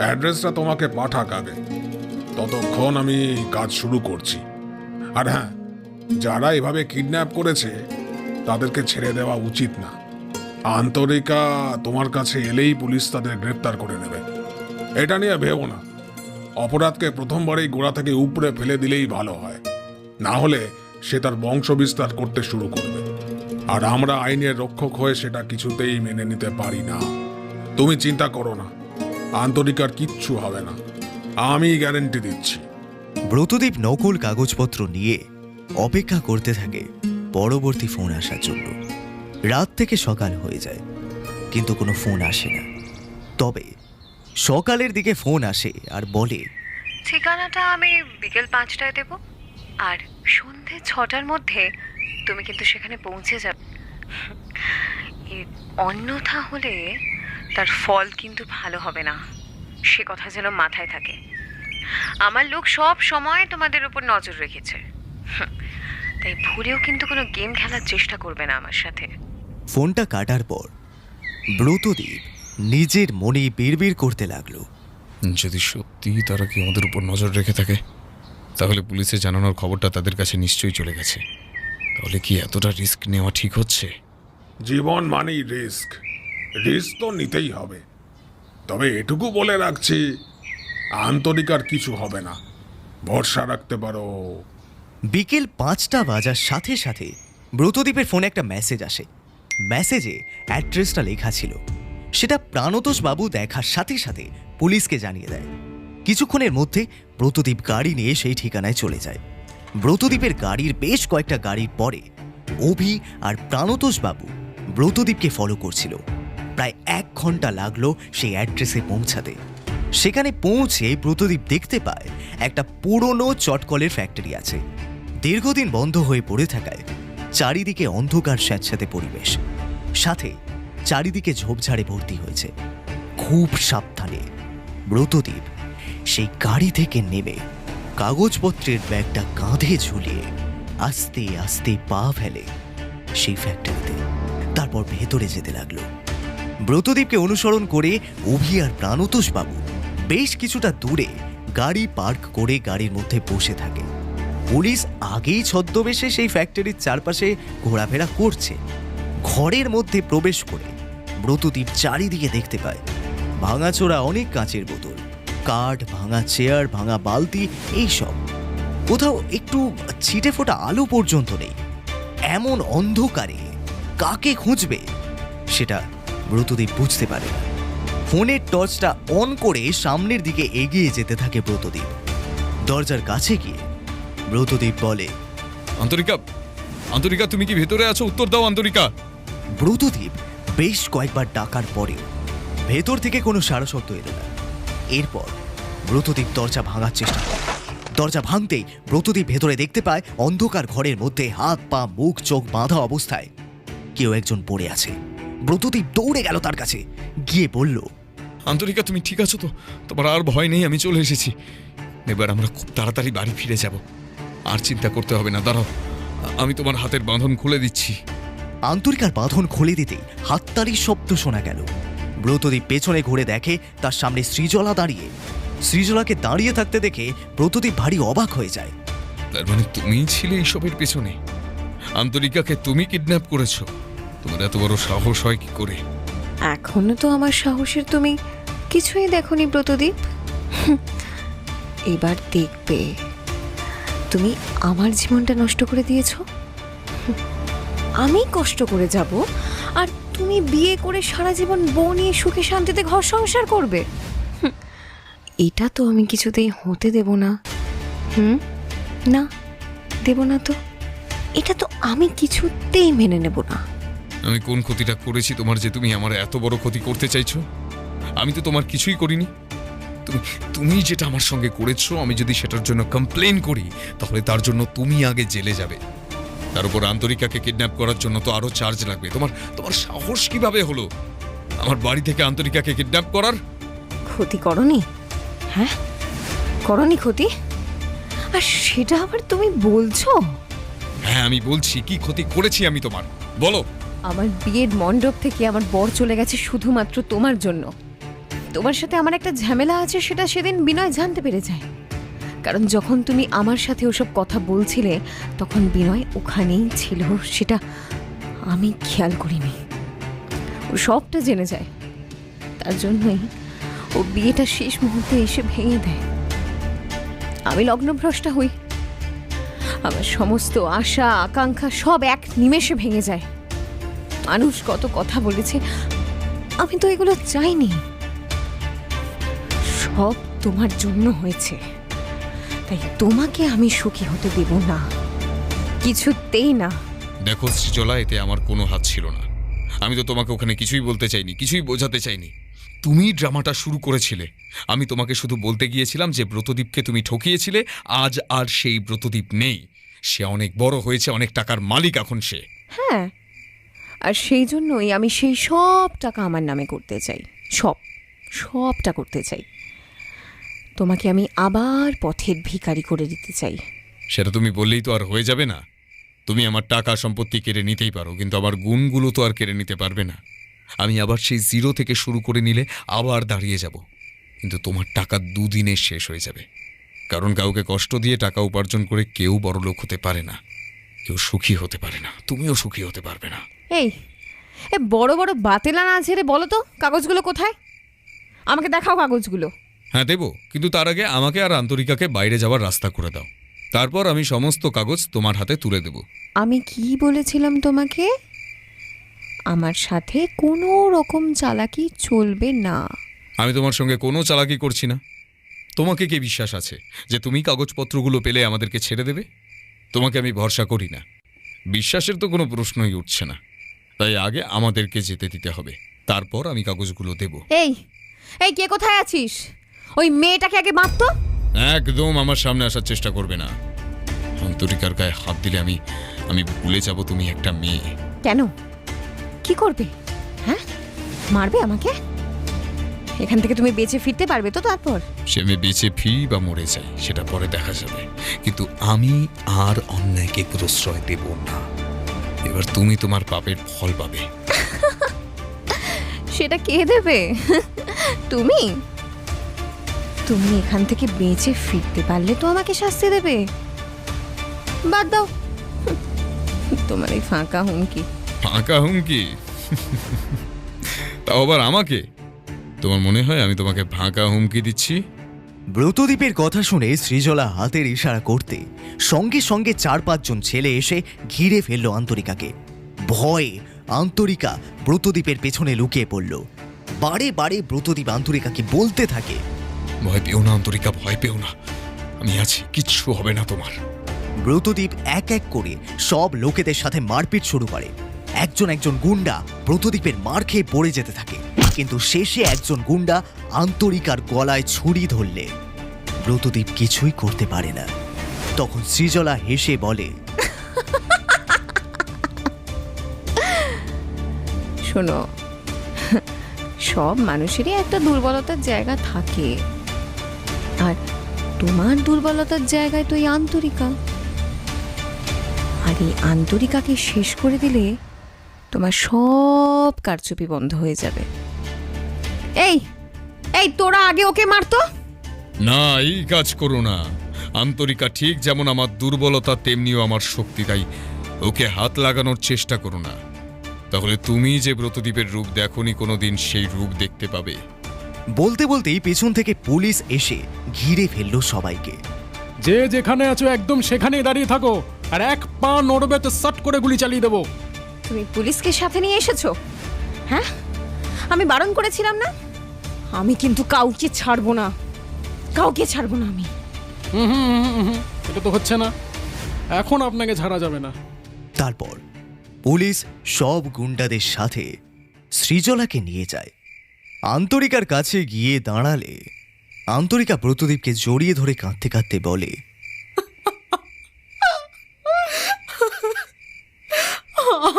অ্যাড্রেসটা তোমাকে পাঠাক আগে, ততক্ষণ আমি কাজ শুরু করছি। আর হ্যাঁ, যারা এভাবে কিডন্যাপ করেছে তাদেরকে ছেড়ে দেওয়া উচিত না। আন্তরিকা তোমার কাছে এলেই পুলিশ তাদের গ্রেপ্তার করে নেবে। এটা নিয়ে ভেবো না। অপরাধকে প্রথমবারেই গোড়া থেকে উপড়ে ফেলে দিলেই ভালো হয়, না হলে সে তার বংশ বিস্তার করতে শুরু করবে। আর আমরা আইনের রক্ষক হয়ে সেটা কিছুতেই মেনে নিতে পারি না। তুমি চিন্তা করো না, আন্তরিকার কিচ্ছু হবে না, আমি গ্যারেন্টি দিচ্ছি। ব্রতদীপ নকল কাগজপত্র নিয়ে অপেক্ষা করতে থাকে পরবর্তী ফোন আসার জন্য। রাত থেকে সকাল হয়ে যায়, কিন্তু কোনো ফোন আসে না। তবে সকালের দিকে ফোন আসে আর বলে, ঠিকানাটা আমি বিকেল 5টায় দেব, আর সন্ধে 6টার মধ্যে তুমি কিন্তু সেখানে পৌঁছে যাবে। অন্যথা হলে তার ফল কিন্তু ভালো হবে না, সে কথা যেন মাথায় থাকে। আমার লোক সব সময় তোমাদের উপর নজর রেখেছে, তাই ভুলেও কিন্তু কোনো গেম খেলার চেষ্টা করবে না আমার সাথে। ফোনটা কাটার পর ব্রতদীপ নিজের মনে বিড়বিড় করতে লাগলো, যদি সত্যি তারা কি আমাদের উপর নজর রেখে থাকে, তাহলে পুলিশে জানানোর খবরটা তাদের কাছে নিশ্চয়ই চলে গেছে। তাহলে কি এতটা রিস্ক নেওয়া ঠিক হচ্ছে? জীবন মানেই রিস্ক, রিস্ক তো নিতেই হবে। তবে এটুকু বলে রাখছি, আন্তরিকার কিছু হবে না, ভরসা রাখতে পারো। বিকেল 5টা বাজার সাথে সাথে ব্রতদীপের ফোনে একটা মেসেজ আসে। মেসেজে অ্যাড্রেসটা লেখা ছিল। সেটা প্রাণতোষবাবু দেখার সাথে সাথে পুলিশকে জানিয়ে দেয়। কিছুক্ষণের মধ্যে ব্রতদীপ গাড়ি নিয়ে সেই ঠিকানায় চলে যায়। ব্রতদীপের গাড়ির বেশ কয়েকটা গাড়ির পরে অভি আর প্রাণতোষবাবু ব্রতদীপকে ফলো করছিল। প্রায় 1 ঘন্টা লাগলো সেই অ্যাড্রেসে পৌঁছাতে। সেখানে পৌঁছে ব্রতদীপ দেখতে পায় একটা পুরনো চটকলের ফ্যাক্টরি আছে। দীর্ঘদিন বন্ধ হয়ে পড়ে থাকায় চারিদিকে অন্ধকার স্যাঁতস্যাঁতে পরিবেশ, সাথে চারিদিকে ঝোপঝাড়ে ভর্তি হয়েছে। খুব সাবধানে ব্রতদীপ সেই গাড়ি থেকে নেমে কাগজপত্রের ব্যাগটা কাঁধে ঝুলিয়ে আস্তে আস্তে পা ফেলে সেই ফ্যাক্টরিতে। তারপর ভেতরে যেতে লাগলো। ব্রতদীপকে অনুসরণ করে অভি আর প্রাণতোষ বাবু বেশ কিছুটা দূরে গাড়ি পার্ক করে গাড়ির মধ্যে বসে থাকে। পুলিশ আগেই ছদ্মবেশে সেই ফ্যাক্টরির চারপাশে ঘোরাফেরা করছে। ঘরের মধ্যে প্রবেশ করে ব্রতদীপ চারিদিকে দেখতে পায় ভাঙাচোরা অনেক কাঁচের বোতল, কাঠ, ভাঙা চেয়ার, ভাঙা বালতি, এইসব। কোথাও একটু ছিটে ফোটা আলো পর্যন্ত নেই। এমন অন্ধকারে কাকে খুঁজবে সেটা ব্রতদীপ বুঝতে পারে না। ফোনের টর্চটা অন করে সামনের দিকে এগিয়ে যেতে থাকে ব্রতদীপ। দরজার কাছে গিয়ে ব্রতদীপ বলে, আন্তরিকা, আন্তরিকা, তুমি কি ভেতরে আছো? উত্তর দাও আন্তরিকা। ব্রতদীপ বেশ কয়েকবার ডাকার পরেও ভেতর থেকে কোনো সাড়া শব্দ এলো না। এরপর ব্রতদীপ দরজা ভাঙার চেষ্টা করে। দরজা ভাঙতেই ব্রতদীপ ভেতরে দেখতে পায় অন্ধকার ঘরের মধ্যে হাত পা মুখ চোখ বাঁধা অবস্থায় কেউ একজন পড়ে আছে। ব্রতদীপ দৌড়ে গেল তার কাছে, গিয়ে বলল, আন্তরিকা, তুমি ঠিক আছো তো? তোমার আর ভয় নেই? আমি চলে এসেছি। এবার আমরা খুব তাড়াতাড়ি বাড়ি ফিরে যাব। আর চিন্তা করতে হবে না। দাঁড়াও, আমি তোমার হাতের বাঁধন খুলে দিচ্ছি। আন্তরিকার বাঁধন খুলে দিতেই হাততালির শব্দ শোনা গেল। ব্রতদীপ পেছনে ঘুরে দেখে তার সামনে সৃজলা দাঁড়িয়ে। সৃজলাকে দাঁড়িয়ে থাকতে দেখে ব্রতদীপ ভারী অবাক হয়ে যায়। তার মানে তুমিই ছিলে এইসবের পেছনে? আন্তরিকাকে তুমি কিডন্যাপ করেছো? তোমার এত বড় সাহস হয় কি করে? এখনো তো আমার সাহসের তুমি কিছুই দেখোনি ব্রতদীপ। এবার দেখবে তুমি আমার জীবনটা নষ্ট করে দিয়েছো। আমি কষ্ট করে যাব আর তুমি বিয়ে করে সারা জীবন বউ নিয়ে সুখে শান্তিতে ঘর সংসার করবে। এটা তো আমি কিছুতেই হতে দেব না। না, দেব না তো। এটা তো আমি কিছুতেই মেনে নেব না। আমি কোন ক্ষতিটা করেছি তোমার যে তুমি আমার এত বড় ক্ষতি করতে চাইছো? আমি তো তোমার কিছুই করিনি। তুমি যেটা আমার সঙ্গে করেছো, আমি যদি সেটার জন্য কমপ্লেন করি তাহলে তার জন্য তুমি আগে জেলে যাবে। তার উপর আন্তরিকাকে কিডন্যাপ করার জন্য তো আরো চার্জ লাগবে। তোমার সাহস কিভাবে হলো আমার বাড়ি থেকে আন্তরিকাকে কিডন্যাপ করার? ক্ষতি করনি? হ্যাঁ, করনি ক্ষতি? আর সেটা আবার তুমি বলছো? হ্যাঁ, আমি বলছি। কি ক্ষতি করেছি আমি তোমার? বলো। আমার বিয়ের মণ্ডপ থেকে আমার বর চলে গেছে শুধুমাত্র তোমার জন্য। তোমার সাথে আমার একটা ঝামেলা আছে সেটা সেদিন বিনয় জানতে পেরে যায়। কারণ যখন তুমি আমার সাথে ওসব কথা বলছিলে তখন বিনয় ওখানেই ছিল, সেটা আমি খেয়াল করিনি। ও সবটা জেনে যায়। তার জন্যই ও বিয়েটা শেষ মুহূর্তে এসে ভেঙে দেয়। আমি লগ্নভ্রষ্টা হই। আমার সমস্ত আশা আকাঙ্ক্ষা সব এক নিমেষে ভেঙে যায়। মানুষ কত কথা বলেছে, আমি তো এগুলো চাইনি। সব তোমার জন্য হয়েছে, তাই তোমাকে আমি সুখী হতে দেব না, কিছুতেই না। দেখো সৃজলা, এতে আমার কোনো হাত ছিল না। আমি তো তোমাকে ওখানে কিছুই বলতে চাইনি, কিছুই বোঝাতে চাইনি। তুমি ড্রামাটা শুরু করেছিলে। আমি তোমাকে শুধু বলতে গিয়েছিলাম যে ব্রতদীপকে তুমি ঠকিয়েছিলে। আজ আর সেই ব্রতদীপ নেই। সে অনেক বড় হয়েছে, অনেক টাকার মালিক এখন সে। হ্যাঁ, আর সেই জন্যই আমি সেই সব টাকা আমার নামে করতে চাই। সবটা করতে চাই। তোমাকে আমি আবার পথের ভিখারি করে দিতে চাই। সেটা তুমি বললেই তো আর হয়ে যাবে না। তুমি আমার টাকা সম্পত্তি কেড়ে নিতেই পারো, কিন্তু আমার গুণগুলো তো আর কেড়ে নিতে পারবে না। আমি আবার সেই জিরো থেকে শুরু করে নিলে আবার দাঁড়িয়ে যাব, কিন্তু তোমার টাকা দুদিনে শেষ হয়ে যাবে। কারণ কাউকে কষ্ট দিয়ে টাকা উপার্জন করে কেউ বড়লোক হতে পারে না, কেউ সুখী হতে পারে না। তুমিও সুখী হতে পারবে না। এই বড় বড় বাতেলা না ছেড়ে বলো তো কাগজগুলো কোথায়? আমাকে দেখাও কাগজগুলো। হ্যাঁ, দেবো, কিন্তু তার আগে আমাকে আর আন্তরিকাকে বাইরে যাওয়ার রাস্তা করে দাও। তারপর আমি সমস্ত কাগজ তোমার হাতে তুলে দেব। আমি কি বলেছিলাম তোমাকে? আমার সাথে কোনো রকম চালাকি চলবে না। আমি তোমার সঙ্গে কোনো চালাকি করছি না। তোমাকে কি বিশ্বাস আছে যে তুমি কাগজপত্রগুলো পেলে আমাদেরকে ছেড়ে দেবে? তোমাকে আমি ভরসা করি না। বিশ্বাসের তো কোনো প্রশ্নই উঠছে না। তাই আগে আমাদেরকে যেতে দিতে হবে, তারপর আমি কাগজগুলো দেব। এই কে কোথায় আছিস? ওই মেয়েটাকে আগে মারতো। একদম আমার সামনে আসার চেষ্টা করবে না। অন্তরিকার গায়ে হাত দিলে আমি ভুলে যাব তুমি একটা মেয়ে। কেন, কি করবে? হ্যাঁ, মারবে আমাকে? এখান থেকে তুমি বেঁচে ফিরতে পারবে তো? তারপর সে আমি বেঁচে ফিরি বা মরে যাই সেটা পরে দেখা যাবে, কিন্তু আমি আর অন্যায়কে প্রশ্রয় দেব না। এবার তুমি তোমার পাপের ফল পাবে। সেটা কে দেবে? তুমি? তুমি এখান থেকে বেঁচে ফিরতে পারলে তো আমাকে শাস্তি দেবে। বাদ দাও তোমার এই ফাঁকা হুমকি। ফাঁকা হুমকি? তাও আবার আমাকে? তোমার মনে হয় আমি তোমাকে ফাঁকা হুমকি দিচ্ছি? ব্রতদীপের কথা শুনে সৃজলা হাতের ইশারা করতে সঙ্গে সঙ্গে 4-5 জন ছেলে এসে ঘিরে ফেলল আন্তরিকাকে। ভয়ে আন্তরিকা ব্রতদীপের পেছনে লুকিয়ে পড়ল। বারে বারে ব্রতদীপ আন্তরিকাকে বলতে থাকে, ভয় পেও না অন্তরিকা, ভয় পেও না, আমি আছি, কিচ্ছু হবে না তোমার। ব্রতদীপ এক এক করে সব লোকেদের সাথে মারপিট শুরু করে। একজন একজন গুন্ডা ব্রতদীপের মার খেয়ে পড়ে যেতে থাকে, কিন্তু শেষে একজন গুন্ডা আন্তরিকার গলায় ছুরি ধরলে ব্রতদীপ কিছুই করতে পারে না। তখন সৃজলা হেসে বলে, শোনো, সব মানুষেরই একটা দুর্বলতার জায়গা থাকে, আর তোমার দুর্বলতার জায়গায় তো এই আন্তরিকা। আর এই আন্তরিকাকে শেষ করে দিলে তোমার সব কারচুপি বন্ধ হয়ে যাবে। এই এই তোরা আগে ওকে মারতো। না, এই কাজ করো না। আন্তরিকা ঠিক যেমন আমার দুর্বলতা তেমনিও আমার শক্তি, তাই ওকে হাত লাগানোর চেষ্টা করো না। তাহলে তুমি যে ব্রতদীপের রূপ দেখোনি কোনোদিন, সেই রূপ দেখতে পাবে। বলতে বলতেই পেছন থেকে পুলিশ এসে ঘিরে ফেলল সবাইকে। যে যেখানে আছো একদম সেখানেই দাঁড়িয়ে থাকো, আর এক পা নড়বে তো শট করে গুলি চালিয়ে দেবো। তুমি পুলিশকে সাথে নিয়ে এসেছো? হ্যাঁ, আমি বারণ করেছিলাম না? আমি কিন্তু কাউকে ছাড়বো না, কাউকে ছাড়বো না আমি। এটা তো হচ্ছে না, এখন আপনাকে ছাড়া যাবে না। তারপর পুলিশ সব গুন্ডাদের সাথে সৃজলাকে নিয়ে যায়। আন্তরিকার কাছে গিয়ে দাঁড়ালে আন্তরিকা ব্রতদীপকে জড়িয়ে ধরে কাঁদতে কাঁদতে বলে,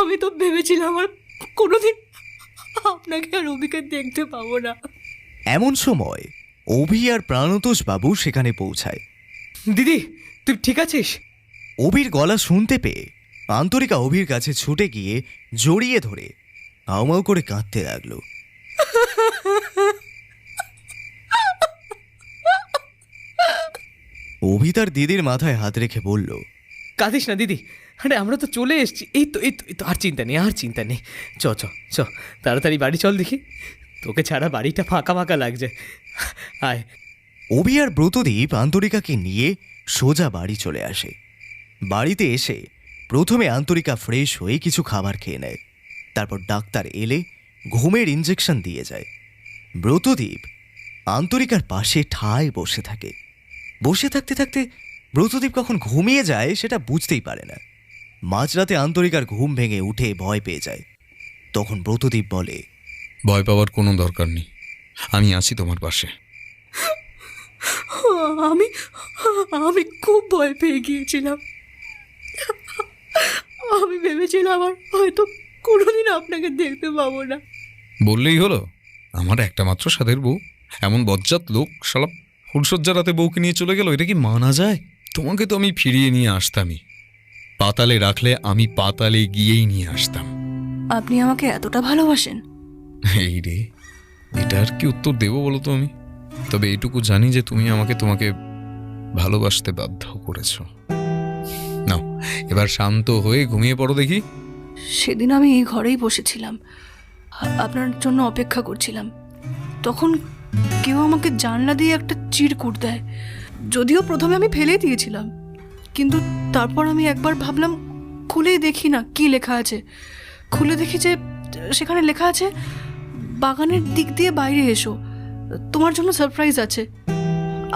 আমি তো ভেবেছিলাম আর কোনোদিন আপনাকে আর অভিকে দেখতে পাবো না। এমন সময় অভি আর প্রাণতোষ বাবু সেখানে পৌঁছায়। দিদি, তুই ঠিক আছিস? অভির গলা শুনতে পেয়ে আন্তরিকা অভির কাছে ছুটে গিয়ে জড়িয়ে ধরে হাউমাউ করে কাঁদতে লাগলো। অভি তার দিদির মাথায় হাত রেখে বলল, কাঁদিস না দিদি, আরে আমরা তো চলে এসেছি। এই তো আর চিন্তা নেই, আর চিন্তা নেই। চ চ চ, তাড়াতাড়ি বাড়ি চল দেখি, তোকে ছাড়া বাড়িটা ফাঁকা ফাঁকা লাগছে। আয়। অভি আর ব্রতদীপ আন্তরিকাকে নিয়ে সোজা বাড়ি চলে আসে। বাড়িতে এসে প্রথমে আন্তরিকা ফ্রেশ হয়ে কিছু খাবার খেয়ে নেয়। তারপর ডাক্তার এলে ঘুমের ইঞ্জেকশন দিয়ে যায়। ব্রতদীপ আন্তরিকার পাশে ঠায় বসে থাকে। বসে থাকতে থাকতে ব্রতদীপ কখন ঘুমিয়ে যায় সেটা বুঝতেই পারে না। মাঝরাতে আন্তরিকার ঘুম ভেঙে উঠে ভয় পেয়ে যায়। তখন ব্রতদীপ বলে, ভয় পাওয়ার কোনো দরকার নেই, আমি আছি তোমার পাশে। আমি আমি খুব ভয় পেয়ে গিয়েছিলাম। আমি ভেবেছিলাম আর হয়তো কোনোদিন আপনাকে দেখতে পাবো না। বললেই হলো, আমার একটা মাত্র সাধের বউ, এমন বজ্জাত লোক শালা ফুলসজ্জা রাতে বউকে নিয়ে চলে গেল, এটা কি মানা যায়? তোমাকে তো আমি ফিরিয়ে নিয়ে আসতামই, পাতালে রাখলে আমি পাতালে গিয়েই নিয়ে আসতাম। আপনি আমাকে এতটা ভালোবাসেন? এই রে, এটা আর কি উত্তর দেবো বলো তো আমি? তবে এইটুকু জানি যে তুমি আমাকে তোমাকে ভালোবাসতে বাধ্য করেছ। নাও, এবার শান্ত হয়ে ঘুমিয়ে পড়ো দেখি। সেদিন আমি এই ঘরেই বসেছিলাম, আপনার জন্য অপেক্ষা করছিলাম। তখন কেউ আমাকে জানলা দিয়ে একটা চিরকুট দেয়। যদিও প্রথমে আমি ফেলে দিয়েছিলাম, কিন্তু তারপর আমি একবার ভাবলাম খুলেই দেখি না কি লেখা আছে। খুলে দেখি যে সেখানে লেখা আছে, বাগানের দিক দিয়ে বাইরে এসো, তোমার জন্য সারপ্রাইজ আছে।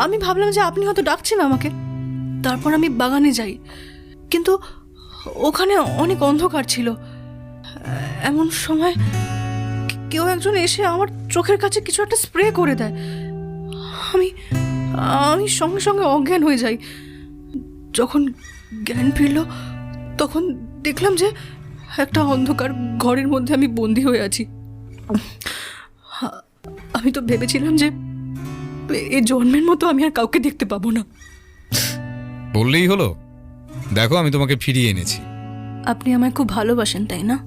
আমি ভাবলাম যে আপনি হয়তো ডাকছেন আমাকে। তারপর আমি বাগানে যাই, কিন্তু ওখানে অনেক অন্ধকার ছিল। এমন সময় কেউ একজন এসে আমার চোখের কাছে কিছু একটা স্প্রে করে দেয়। আমি আমি সঙ্গে সঙ্গে অজ্ঞান হয়ে যাই। যখন জ্ঞান ফিরল তখন দেখলাম যে একটা অন্ধকার ঘরের মধ্যে আমি বন্দি হয়ে আছি। আমি তো ভেবেছিলাম যে এই জন্মের মতো আমি আর কাউকে দেখতে পাবো না। বললেই হলো, দেখো আমি তোমাকে ফিরিয়ে এনেছি। আপনি আমায় খুব ভালোবাসেন, তাই না?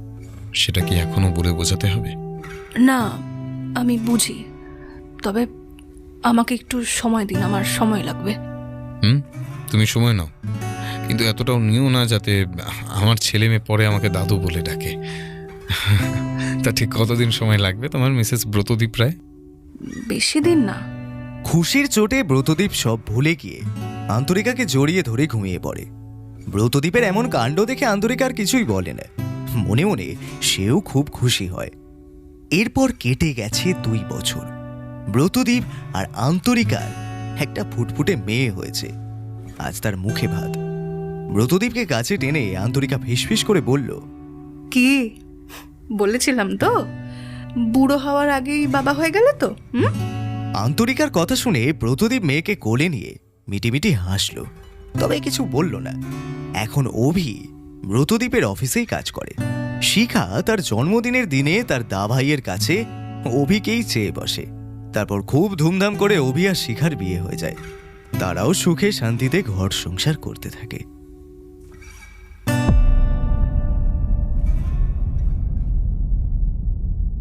সেটা কি এখনো বলে বোঝাতে হবে? না, আমি বুঝি, তবে আমাকে একটু সময় দিন, আমার সময় লাগবে। তুমি সময় নাও, কিন্তু এতটাও নিও না যাতে আমার ছেলে মেয়ে পরে আমাকে দাদু বলে ডাকে। তা ঠিক কতদিন সময় লাগবে তোমার মিসেস ব্রতদীপ রায়? বেশি দিন না। খুশির চোটে ব্রতদীপ সব ভুলে গিয়ে আন্তরিকাকে জড়িয়ে ধরে ঘুমিয়ে পড়ে। ব্রতদীপের এমন কাণ্ড দেখে আন্তরিকা আর কিছুই বলে না, মনে মনে সেও খুব খুশি হয়। এরপর কেটে গেছে 2 বছর। ব্রতদীপ আর আন্তরিকার একটা ফুটফুটে মেয়ে হয়েছে। আজ তার মুখে ভাত। ব্রতদীপকে কাছে টেনে আন্তরিকা ফিসফিস করে বলল, কি বলেছিলাম তো, বুড়ো হওয়ার আগেই বাবা হয়ে গেল তো। আন্তরিকার কথা শুনে ব্রতদীপ মেয়েকে কোলে নিয়ে মিটিমিটি হাসল, তবে কিছু বলল না। এখন অভি ব্রতদীপের অফিসেই কাজ করে। শিখা তার জন্মদিনের দিনে তার দা ভাইয়ের কাছে অভিকেই চেয়ে বসে। তারপর খুব ধুমধাম করে অভি আর শিখার বিয়ে হয়ে যায়। তারাও সুখে শান্তিতে ঘর সংসার করতে থাকে।